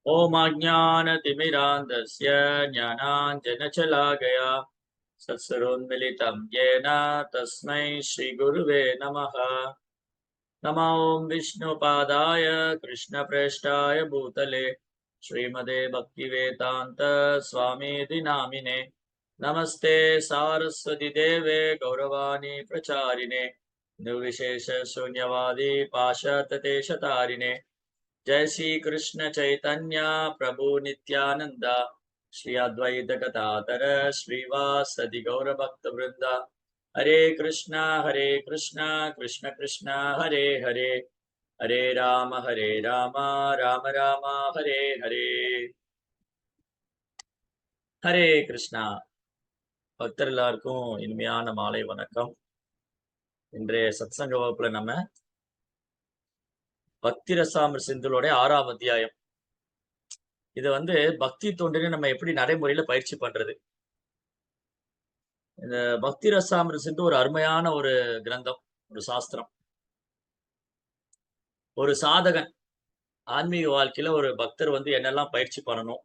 ॐ अज्ञानतिमिरान्धस्य ज्ञानाञ्जनशलाकया सत्सरोन्मिलितं येन तस्मै श्रीगुरुवे नमः। नमो ॐ विष्णुपादाय कृष्णप्रेष्ठाय भूतले श्रीमते भक्तिवेदान्त स्वामीति नामिने। नमस्ते सारस्वती देवे गौरवाणी प्रचारिणे निर्विशेष शून्यवादी पाशातदेशतारिणे। जय श्री कृष्ण चैतन्य प्रभु नित्यानंद श्री अद्वैत गदाधर श्रीवासदि गौर भक्त वृंद। हरे कृष्णा कृष्ण कृष्ण हरे हरे, हरे राम राम राम हरे हरे। ஹரே கிருஷ்ணா. பக்தர் எல்லாருக்கும் இனிமையான மாலை வணக்கம். இன்றைய சத்சங்க வகுப்புல நம்ம பக்தி ரசாமிர்த சிந்துவோட 6ஆம் அத்தியாயம். இது பக்தி தொண்டினை நம்ம எப்படி நடைமுறையில பயிற்சி பண்றது. இந்த பக்தி ரசாமிர்த சிந்து ஒரு அருமையான ஒரு கிரந்தம், ஒரு சாஸ்திரம். ஒரு சாதகன் ஆன்மீக வாழ்க்கையில ஒரு பக்தர் என்னெல்லாம் பயிற்சி பண்ணணும்,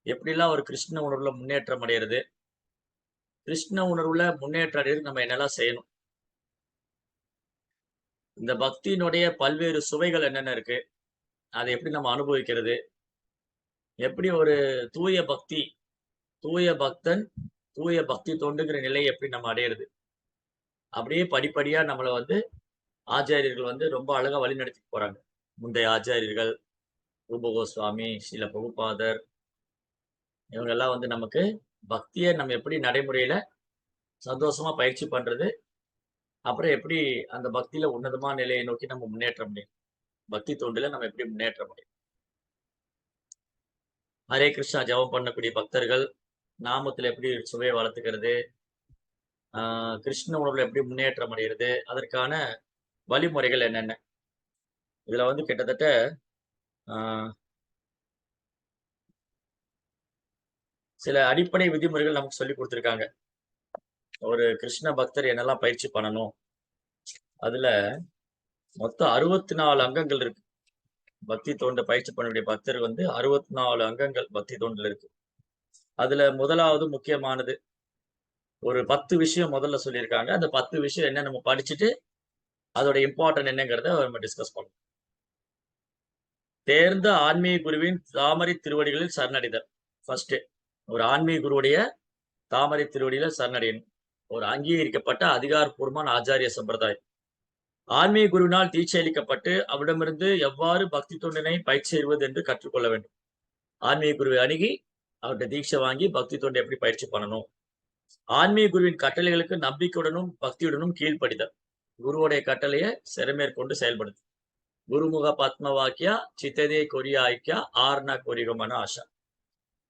எப்படிலாம் ஒரு கிருஷ்ண உணர்வுல முன்னேற்றம் அடையிறது, கிருஷ்ண உணர்வுல முன்னேற்றம் அடையிறது நம்ம என்னெல்லாம் செய்யணும், இந்த பக்தியினுடைய பல்வேறு சுவைகள் என்னென்ன இருக்கு, அதை எப்படி நம்ம அனுபவிக்கிறது, எப்படி ஒரு தூய பக்தி, தூய பக்தன், தூய பக்தி தொண்டுங்கிற நிலையை எப்படி நம்ம அடையிறது, அப்படியே படிப்படியா நம்மள ஆச்சாரியர்கள் ரொம்ப அழகா வழிநடத்திட்டு போறாங்க. முந்தைய ஆச்சாரியர்கள் ரூப கோஸ்வாமி, ஸ்ரீல பிரபுபாதர், இவங்க எல்லாம் நமக்கு பக்தியை நம்ம எப்படி நடைமுறையில சந்தோஷமா பயிற்சி பண்றது, அப்புறம் எப்படி அந்த பக்தியில உன்னதமான நிலையை நோக்கி நம்ம முன்னேற்ற முடியும், பக்தி தொண்டுல நம்ம எப்படி முன்னேற்ற முடியும். ஹரே கிருஷ்ணா ஜெபம் பண்ணக்கூடிய பக்தர்கள் நாமத்துல எப்படி சுவையை வளர்த்துக்கிறது, கிருஷ்ண உணர்வுல எப்படி முன்னேற்றம் அடைகிறது, அதற்கான வழிமுறைகள் என்னென்ன. இதுல கிட்டத்தட்ட சில அடிப்படை விதிமுறைகள் நமக்கு சொல்லி கொடுத்திருக்காங்க. ஒரு கிருஷ்ண பக்தர் என்னெல்லாம் பயிற்சி பண்ணணும். அதுல மொத்தம் 64 அங்கங்கள் இருக்கு. பக்தி தொண்ட பயிற்சி பண்ணக்கூடிய பக்தர் 64 அங்கங்கள் பக்தி தொண்டுல இருக்கு. அதுல முதலாவது முக்கியமானது ஒரு 10 விஷயம் முதல்ல சொல்லியிருக்காங்க. அந்த 10 விஷயம் என்ன நம்ம படிச்சுட்டு அதோட இம்பார்ட்டன்ட் என்னங்கிறத நம்ம டிஸ்கஸ் பண்ணுவோம். தேர்ந்த ஆன்மீக குருவின் தாமரை திருவடிகளில் சரணடைதல். ஃபர்ஸ்ட் ஒரு ஆன்மீக குருவுடைய தாமரை திருவடியில சரணடையணும். ஒரு அங்கீகரிக்கப்பட்ட அதிகாரப்பூர்வமான ஆச்சாரிய சம்பிரதாயம். ஆன்மீக குருவினால் தீட்சை அளிக்கப்பட்டு அவரிடமிருந்து எவ்வாறு பக்தி தொண்டினை பயிற்சி செய்வது என்று கற்றுக்கொள்ள வேண்டும். ஆன்மீக குருவை அணுகி அவர்கிட்ட தீட்சை வாங்கி பக்தி தொண்டை எப்படி பயிற்சி பண்ணணும். ஆன்மீக குருவின் கட்டளைகளுக்கு நம்பிக்கையுடனும் பக்தியுடனும் கீழ்ப்படிதல். குருவுடைய கட்டளையை சிறமேற்கொண்டு செயல்படுது. குருமுக பத்ம வாக்கியா சித்ததே கொரியா ஐக்கியா ஆர்னா கொரிகமான ஆஷா.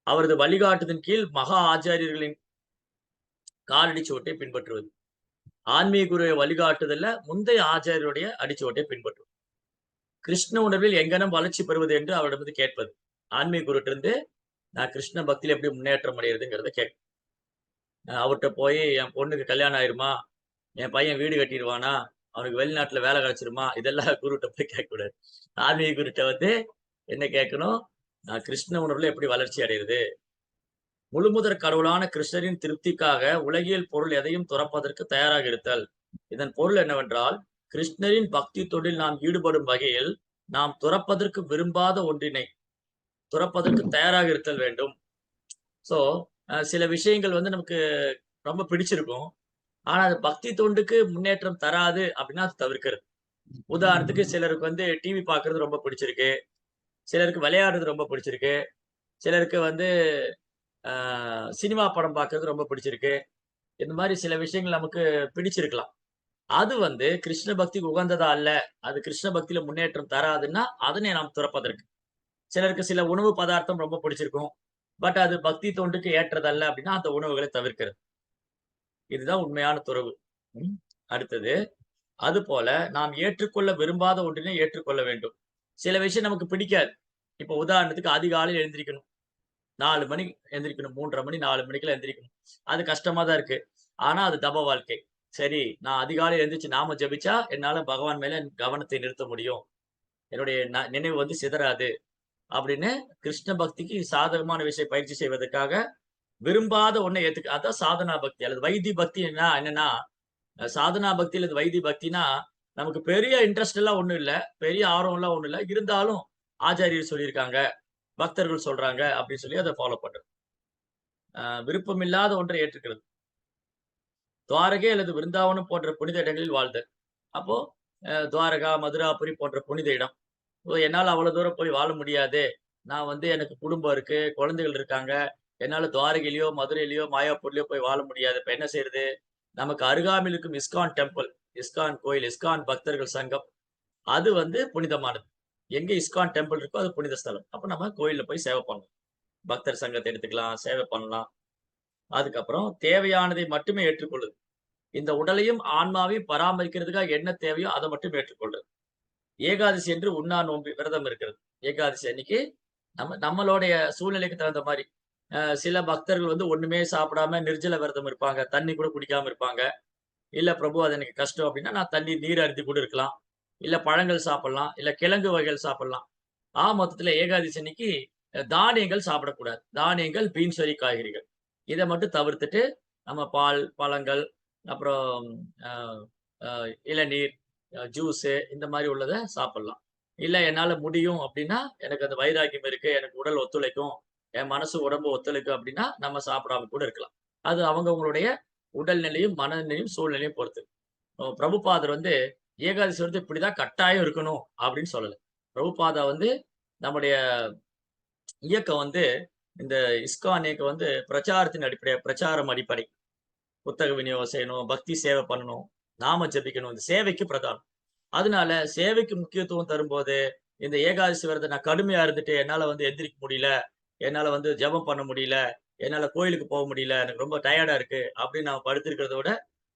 அவரது வழிகாட்டுதன் கீழ் மகா ஆச்சாரியர்களின் காலடி சுவட்டை பின்பற்றுவது. ஆன்மீக குருவை வழிகாட்டுதல்ல முந்தைய ஆச்சாரியருடைய அடிச்சுவட்டை பின்பற்றுவது. கிருஷ்ண உணர்வில் எங்கனம் வளர்ச்சி பெறுவது என்று அவரிடம் கேட்பது. ஆன்மீக குருட்டு இருந்து நான் கிருஷ்ண பக்தியில எப்படி முன்னேற்றம் அடைகிறதுங்கிறத கேட்கும். அவர்கிட்ட போய் என் பொண்ணுக்கு கல்யாணம் ஆயிருமா, என் பையன் வீடு கட்டிடுவானா, அவனுக்கு வெளிநாட்டுல வேலை கிடைச்சிருமா, இதெல்லாம் குருட்ட போய் கேட்கக்கூடாது. ஆன்மீக குருட்ட என்ன கேட்கணும், நான் கிருஷ்ண உணர்வுல எப்படி வளர்ச்சி அடைகிறது, முழுமுதற் கடவுளான கிருஷ்ணரின் திருப்திக்காக உலகியல் பொருள் எதையும் துறப்பதற்கு தயாராக இருத்தல். இதன் பொருள் என்னவென்றால், கிருஷ்ணரின் பக்தி தொண்டில் நாம் ஈடுபடும் வகையில் நாம் துறப்பதற்கு விரும்பாத ஒன்றினை துறப்பதற்கு தயாராக இருத்தல் வேண்டும். சோ சில விஷயங்கள் நமக்கு ரொம்ப பிடிச்சிருக்கும். ஆனா அது பக்தி தொண்டுக்கு முன்னேற்றம் தராது அப்படின்னா அது தவிர்க்கிறது. உதாரணத்துக்கு சிலருக்கு டிவி பார்க்கறது ரொம்ப பிடிச்சிருக்கு, சிலருக்கு விளையாடுறது ரொம்ப பிடிச்சிருக்கு, சிலருக்கு சினிமா படம் பார்க்கறது ரொம்ப பிடிச்சிருக்கு. இந்த மாதிரி சில விஷயங்கள் நமக்கு பிடிச்சிருக்கலாம். அது கிருஷ்ண பக்திக்கு உகந்ததா அல்ல, அது கிருஷ்ண பக்தியில முன்னேற்றம் தராதுன்னா அதனை நாம் துறப்பதற்கு. சிலருக்கு சில உணவு பதார்த்தம் ரொம்ப பிடிச்சிருக்கும். பட் அது பக்தி தொண்டுக்கு ஏற்றதல்ல அப்படின்னா அந்த உணவுகளை தவிர்க்கிறது. இதுதான் உண்மையான துறவு. அடுத்தது, அதுபோல நாம் ஏற்றுக்கொள்ள விரும்பாத ஒன்றினை ஏற்றுக்கொள்ள வேண்டும். சில விஷயம் நமக்கு பிடிக்காது. இப்ப உதாரணத்துக்கு அதிகாலையில எழுந்திரிக்கணும். 4 மணிக்கு எந்திரிக்கணும். 3:30 மணி 4 மணிக்கெல்லாம் எந்திரிக்கணும். அது கஷ்டமா தான் இருக்கு. ஆனா அது தப வாழ்க்கை. சரி, நான் அதிகாலையில எந்திரிச்சு நாம ஜெபிச்சா என்னால பகவான் மேல கவனத்தை நிறுத்த முடியும். என்னுடைய நினைவு சிதறாது. அப்படின்னு கிருஷ்ண பக்திக்கு சாதகமான விஷயம் பயிற்சி செய்வதற்காக விரும்பாத ஒண்ண அதான் சாதனா பக்தி அல்லது வைத்தி பக்தின்னா என்னன்னா, சாதனா பக்தி அல்லது வைத்தி பக்தினா, நமக்கு பெரிய இன்ட்ரெஸ்ட் எல்லாம் ஒண்ணும் இல்ல. பெரிய ஆர்வம்லாம் ஒண்ணும் இல்ல. இருந்தாலும் ஆச்சாரியர் சொல்லியிருக்காங்க, பக்தர்கள் சொல்றாங்க அப்படின்னு சொல்லி அத ஃபாலோ பண்றது. விருப்பமில்லாத ஒன்றை ஏற்றுக்கிறது. துவாரகை அல்லது விருந்தாவனம் போன்ற புனித இடங்களில் வாழ்தல். அப்போ துவாரகா, மதுராபுரி போன்ற புனித இடம். ஓ! என்னால அவ்வளவு தூரம் போய் வாழ முடியாது. நான் வந்து எனக்கு குடும்பம் இருக்கு, குழந்தைகள் இருக்காங்க. என்னால துவாரகையிலயோ, மதுரையிலயோ, மாயாப்பூர்லயோ போய் வாழ முடியாது. இப்ப என்ன செய்றது? நமக்கு அருகாமையில் இருக்கும் இஸ்கான் டெம்பிள், இஸ்கான் கோயில், இஸ்கான் பக்தர்கள் சங்கம். அது வந்து புனிதமானது. எங்க இஸ்கான் டெம்பிள் இருக்கோ அது புனித ஸ்தலம். அப்ப நம்ம கோயில்ல போய் சேவை பண்ணணும். பக்தர் சங்கத்த எடுத்துக்கலாம், சேவை பண்ணலாம். அதுக்கப்புறம் தேவையானதை மட்டுமே ஏற்றுக்கொள்ளுது. இந்த உடலையும், ஆன்மாவையும் பராமரிக்கிறதுக்காக என்ன தேவையோ அத மட்டும் ஏற்றுக்கொள்றது. ஏகாதசி என்று உண்ணா நோன்பு விரதம் இருக்கிறது. ஏகாதசி அன்னைக்கு நம்மளுடைய சூழ்நிலைக்கு தகுந்த மாரி. சில பக்தர்கள் வந்து ஒண்ணுமே சாப்பிடாம நிர்ஜல விரதம் இருப்பாங்க. தண்ணி கூட குடிக்காம இருப்பாங்க. இல்ல பிரபு அது எனக்கு கஷ்டம் அப்டின்னா, நான் நீர் அருந்தி கூட இருக்கலாம். இல்ல பழங்கள் சாப்பிடலாம். இல்ல கிழங்கு வகைகள் சாப்பிடலாம். மொத்தத்துல ஏகாதசி அன்னைக்கு தானியங்கள் சாப்பிடக்கூடாது. தானியங்கள், பீன்ஸ் வகை காய்கறிகள். இத மட்டும் தவிர்த்துட்டு, நம்ம பால், பழங்கள், அப்புறம் அ அ இளநீர், ஜூஸு இந்த மாரி உள்ளத சாப்பிடலாம். இல்ல என்னால முடியும் அப்டின்னா, எனக்கு அந்த வைராக்கியம் இருக்கு, எனக்கு உடல் ஒத்துழைக்கும், என் மனசு, உடம்பு ஒத்துழைக்கும் அப்டின்னா, நம்ம சாப்பிடாம கூட இருக்கலாம். அது அவங்கவங்களுடைய உடல்நிலையும், மனநிலையும், சூழ்நிலையும் பொறுத்து. பிரபுபாதர் வந்து ஏகாதசி விரதம் இப்படிதான் கட்டாயம் இருக்கணும் அப்படின்னு சொல்லல. பிரபுபாதா வந்து நம்முடைய இயக்கம் வந்து இந்த இஸ்கான் இயக்கம் வந்து பிரச்சாரத்தின் பிரச்சாரம் அடிப்படை. புத்தக விநியோகம் செய்யணும், பக்தி சேவை பண்ணணும், நாம ஜெபிக்கணும். இந்த சேவைக்கு பிரதானம். அதனால சேவைக்கு முக்கியத்துவம் தரும்போது, இந்த ஏகாதசி விரதம் நான் கடுமையா இருந்துட்டு என்னால வந்து எந்திரிக்க முடியல, என்னால வந்து ஜெபம் பண்ண முடியல, என்னால கோயிலுக்கு போக முடியல, எனக்கு ரொம்ப டயர்டா இருக்கு அப்படின்னு நம்ம படுத்திருக்கிறத விட,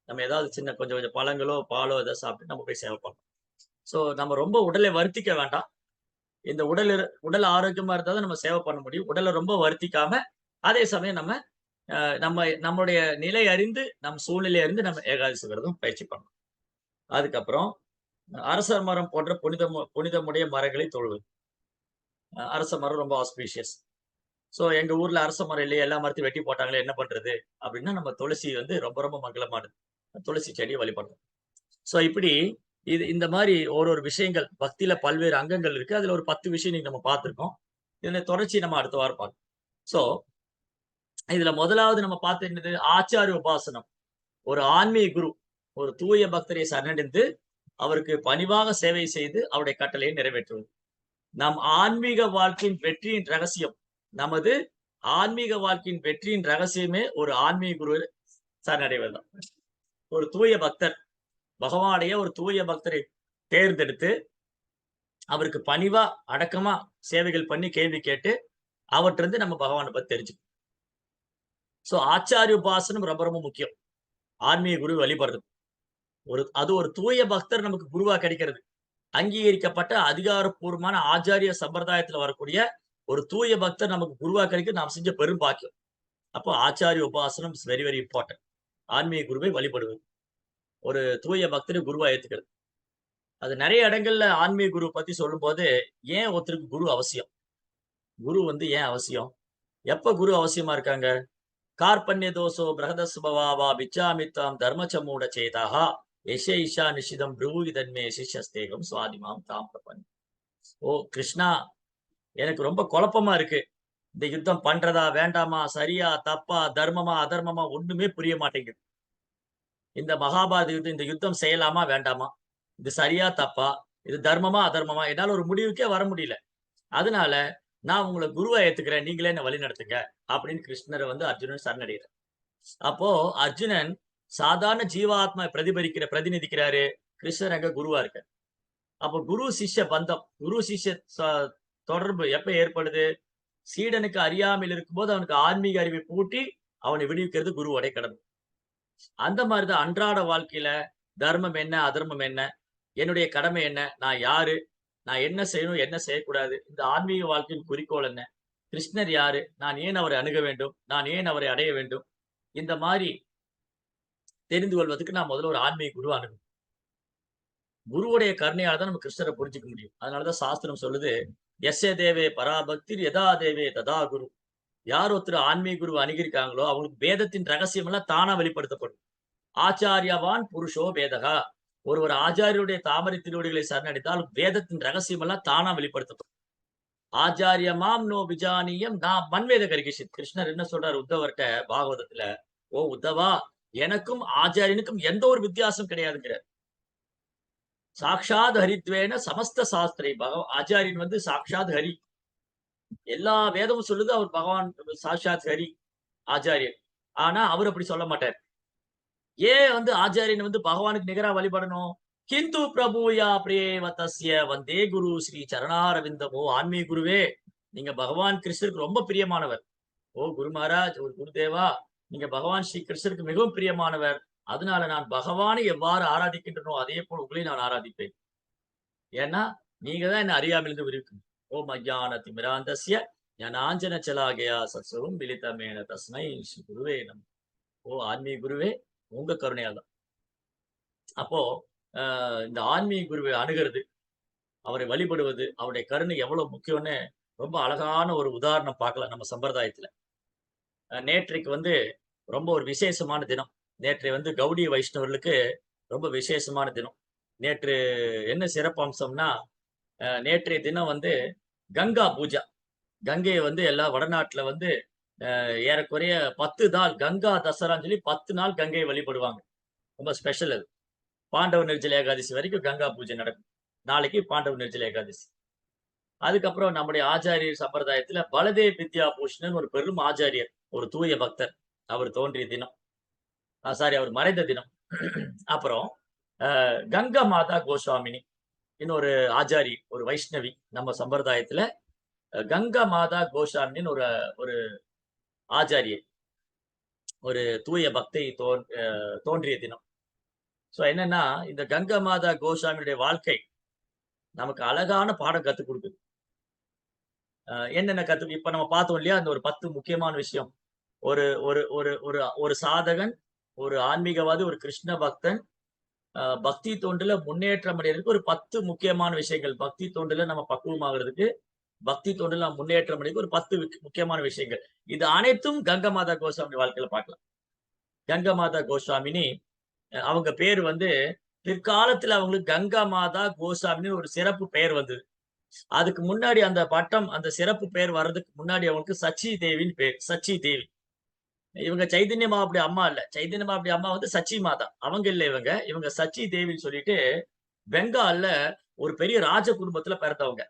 நம்ம ஏதாவது சின்ன கொஞ்சம் கொஞ்சம் பழங்களோ, பாலோ ஏதாவது சாப்பிட்டு நம்ம போய் சேவை பண்ணணும். ஸோ நம்ம ரொம்ப உடலை வருத்திக்க வேண்டாம். இந்த உடல் ஆரோக்கியமா இருந்தா தான் நம்ம சேவை பண்ண முடியும். உடல ரொம்ப வருத்திக்காம, அதே சமயம் நம்மளுடைய நிலை அறிந்து, நம் சூழ்நிலை அறிந்து நம்ம ஏகாதசி விரதம் பயிற்சி பண்ணணும். அதுக்கப்புறம் அரச மரம் போன்ற புனிதமுடைய மரங்களை தொழுவது. அரச மரம் ரொம்ப ஆஸ்பீஷியஸ். ஸோ எங்க ஊர்ல அரச மரம் இல்லையே, எல்லா மரத்தையும் வெட்டி போட்டாங்களே என்ன பண்றது? அப்படின்னா நம்ம துளசி வந்து ரொம்ப ரொம்ப மங்களமானது. துளசி செடிய வழிபடணும். ஸோ இப்படி இந்த மாரி ஒரு விஷயங்கள் பக்தியில பல்வேறு அங்கங்கள் இருக்கு. அதுல ஒரு 10 விஷயம் இன்னைக்கு நம்ம பார்த்திருக்கோம். இதனுடைய தொடர்ச்சி நம்ம அடுத்த வாரம் பார்ப்போம். ஸோ இதுல முதலாவது நம்ம பார்த்தது என்னது? ஆச்சாரிய உபாசனம். ஒரு ஆன்மீக குரு, ஒரு தூய பக்தரை சரணடைந்து, அவருக்கு பணிவாக சேவை செய்து, அவருடைய கட்டளையை நிறைவேற்றுவது. நம் ஆன்மீக வாழ்க்கையின் வெற்றியின் ரகசியம். நமது ஆன்மீக வாழ்க்கையின் வெற்றியின் ரகசியமே ஒரு ஆன்மீக குரு சரணடைவது தான். ஒரு தூய பக்தர், பகவானுடைய ஒரு தூய பக்தரை தேர்ந்தெடுத்து, அவருக்கு பணிவா, அடக்கமா சேவைகள் பண்ணி கேள்வி கேட்டு, அவர்ட்டருந்து நம்ம பகவான பத்தி தெரிஞ்சுக்கணும். சோ ஆச்சாரிய உபாசனம் ரொம்ப ரொம்ப முக்கியம். ஆன்மீக குரு வழிபடுறது. அது ஒரு தூய பக்தர் நமக்கு குருவா கிடைக்கிறது. அங்கீகரிக்கப்பட்ட அதிகாரப்பூர்வமான ஆச்சாரிய சம்பிரதாயத்துல வரக்கூடிய ஒரு தூய பக்தர் நமக்கு குருவா கிடைக்க நாம் செஞ்ச பெரும் பாக்கியம். அப்போ ஆச்சாரிய உபாசனம் இஸ் வெரி வெரி இம்பார்ட்டன்ட். ஆன்மீக குருவை வழிபடுவது. ஒரு தூய பக்தரை குருவா ஏத்துக்கிறது. அது நெறைய இடங்கள்ல ஆன்மீக குரு பத்தி சொல்லும்போது, ஏன் ஒருத்தருக்கு குரு அவசியம்? குரு வந்து ஏன் அவசியம்? எப்ப குரு அவசியமா இருக்காங்க? "கார்பண்ய தோஷோ பிரஹதஸ்வபாவா பிச்சாமித்வாம் தர்மசமூட சேதாः எஷைஷா நிஷிதம் ப்ரூஹி தன்மே சிஷ்யஸ்தேகம் சுவாதிமாம் தாம் பிரபன்னி." ஓ கிருஷ்ணா! எனக்கு ரொம்ப குழப்பமா இருக்கு. இந்த யுத்தம் பண்றதா? வேண்டாமா? சரியா? தப்பா? தர்மமா? அதர்மமா? ஒண்ணுமே புரிய மாட்டேங்குது. இந்த மகாபாரத யுத்தம் இந்த யுத்தம் செய்யலாமா? வேண்டாமா? இது சரியா? தப்பா? இது தர்மமா? அதர்மமா? என்னால ஒரு முடிவுக்கே வர முடியல. அதனால நான் உங்கள குருவா ஏத்துக்கிறேன். நீங்களே என்ன வழிநடத்துங்க. அப்படின்னு கிருஷ்ணர வந்து அர்ஜுனன் சரணடைகிறார். அப்போ அர்ஜுனன் சாதாரண ஜீவாத்மா பிரதிநிதிக்கிறாரு. கிருஷ்ணர் அங்க குருவா இருக்கார். அப்போ குரு சிஷ்ய பந்தம், குரு சிஷ்ய தொடர்பு எப்ப ஏற்படுது? சீடனுக்கு அறியாமையில் இருக்கும்போது அவனுக்கு ஆன்மீக அறிவை பூட்டி அவனை விடுவிக்கிறது குருவோடைய கடமை. அந்த மாரி தான் அன்றாட வாழ்க்கையில தர்மம் என்ன? அதர்மம் என்ன? என்னுடைய கடமை என்ன? நான் யாரு? நான் என்ன செய்யணும்? என்ன செய்யக்கூடாது? இந்த ஆன்மீக வாழ்க்கையின் குறிக்கோள் என்ன? கிருஷ்ணர் யாரு? நான் ஏன் அவரை அணுக வேண்டும்? நான் ஏன் அவரை அடைய வேண்டும்? இந்த மாரி தெரிந்து கொள்வதற்கு நான் முதல்ல ஒரு ஆன்மீக குருவ குருவுடைய கருணையால தான் நம்ம கிருஷ்ணர புரிஞ்சுக்க முடியும். அதனால தான் சாஸ்திரம் சொல்லுது, எஸ்ய தேவே பராபக்திர் யதா தேவே ததா குரு. யார் ஒருத்தர் ஆன்மீக குருவ அணுகியிருக்காங்களோ, அவங்களுக்கு வேதத்தின் ரகசியம் எல்லாம் தானா வெளிப்படுத்தப்படும். ஆச்சாரியவான் புருஷோ வேதகா. ஒரு ஆச்சாரியருடைய தாமரை திருவடிகளை சரணடைந்தால் வேதத்தின் ரகசியம் எல்லாம் தானா வெளிப்படுத்தப்படும். ஆச்சாரியமாம் நோ விஜானியம் நான் மன்வேத கரிகிஷித். கிருஷ்ணர் என்ன சொல்றாரு உத்தவர்ட்ட பாகவதத்துல, "ஓ உத்தவா, எனக்கும் ஆச்சாரியனுக்கும் எந்த ஒரு வித்தியாசம் கிடையாதுங்கிறார். சாக்ஷாத் ஹரித்வேன சமஸ்த சாஸ்திரை." ஆச்சாரியன் வந்து சாக்ஷாத் ஹரி. எல்லா வேதமும் சொல்லுது அவர் பகவான் சாக்ஷாத் ஹரி, ஆச்சாரியன். ஆனா அவர் அப்படி சொல்ல மாட்டார். ஏன் வந்து ஆச்சாரியன் வந்து பகவானுக்கு நிகரா வழிபடணும்? கிந்து பிரபூயா பிரியேவ தஸ்ய வந்தே குரு ஸ்ரீ சரணாரவிந்தமோ. ஆன்மீக குருவே, நீங்க பகவான் கிருஷ்ணருக்கு ரொம்ப பிரியமானவர். ஓ குரு மகாராஜ், ஒரு குருதேவா, நீங்க பகவான் ஸ்ரீ கிருஷ்ணருக்கு மிகவும் பிரியமானவர். அதனால நான் பகவானை எவ்வாறு ஆராதிக்கின்றனோ, அதே போல உங்களையும் நான் ஆராதிப்பேன். ஏன்னா, நீங்க தான் என்ன அறியாமையிலிருந்து விடுவிக்கணும். ஓம் அஜ்ஞான திமிராந்தஸ்ய ஞானாஞ்சன சலாகயா சத்சவம் மிலிதமேன தஸ்மை ஸ்ரீ குருவே நமः. ஓ ஆன்மீக குருவே, உங்க கருணையால தான். அப்போ அ இந்த ஆன்மீக குருவை அணுகுறது, அவரை வழிபடுவது, அவருடைய கருணை எவ்வளவு முக்கியம்னு ரொம்ப அழகான ஒரு உதாரணம் பார்க்கலாம் நம்ம சம்பிரதாயத்துல. நேற்றைக்கு வந்து ரொம்ப ஒரு விசேஷமான தினம். நேற்று வந்து கௌடிய வைஷ்ணவர்களுக்கு ரொம்ப விசேஷமான தினம். நேற்று என்ன சிறப்பம்சம்னா, நேற்றைய தினம் வந்து கங்கா பூஜா. கங்கைய வந்து எல்லா வடநாட்டுல வந்து ஏறக்குறைய 10 நாள் கங்கா தசரான்னு சொல்லி 10 நாள் கங்கையை வழிபடுவாங்க. ரொம்ப ஸ்பெஷல் அது. பாண்டவ நிர்ஜல ஏகாதசி வரைக்கும் கங்கா பூஜை நடக்கும். நாளைக்கு பாண்டவ நிர்ஜல ஏகாதசி. அதுக்கப்புறம் நம்முடைய ஆச்சாரியர் சம்பிரதாயத்துல பலதேவ் வித்யா பூஷணன் ஒரு பெரும் ஆச்சாரியர். ஒரு தூய பக்தர். அவர் தோன்றிய தினம். சாரி, அவர் மறைந்த தினம். அப்புறம் கங்கா மாதா கோஸ்வாமினி இன்னொரு ஆச்சாரி, ஒரு வைஷ்ணவி நம்ம சம்பிரதாயத்துல கங்கா மாதா கோஸ்வாமினின்னு ஒரு ஒரு ஆச்சாரியை. ஒரு தூய பக்தை தோன்றிய தினம். சோ என்னன்னா, இந்த கங்கா மாதா கோஸ்வாமியுடைய வாழ்க்கை நமக்கு அழகான பாடம் கத்துக் குடுக்குது. என்னென்ன இப்ப நம்ம பார்த்தோம் இல்லையா? அந்த ஒரு 10 முக்கியமான விஷயம். ஒரு ஒரு ஒரு ஒரு ஒரு சாதகன், ஒரு ஆன்மீகவாதி, ஒரு கிருஷ்ண பக்தன், பக்தி தொண்டுல முன்னேற்றம் அடையறதுக்கு ஒரு 10 முக்கியமான விஷயங்கள். பக்தி தொண்டுல நம்ம பக்குவமாகறதுக்கு, பக்தி தொண்டுல நம்ம முன்னேற்றம் அடையறதுக்கு ஒரு 10 முக்கியமான விஷயங்கள். இது அனைத்தும் கங்கா மாதா கோஸ்வாமி வாழ்க்கையில பார்க்கலாம். கங்கா மாதா கோஸ்வாமினி, அவங்க பேரு வந்து பிற்காலத்துல அவங்களுக்கு கங்கா மாதா கோஸ்வாமின்னு ஒரு சிறப்பு பெயர் வந்தது. அதுக்கு முன்னாடி அந்த பட்டம், அந்த சிறப்பு பெயர் வர்றதுக்கு முன்னாடி அவங்களுக்கு சச்சி தேவின்னு பேர். சச்சி தேவி. இவங்க சைதன்ய மகாபுரி அம்மா இல்ல. சைதன்ய மகாபுரி அம்மா வந்து சச்சி மாதா. அவங்க இல்ல இவங்க. இவங்க சச்சி தேவின்னு சொல்லிட்டு பெங்கால்ல ஒரு பெரிய ராஜ குடும்பத்துல பிறந்தவங்க.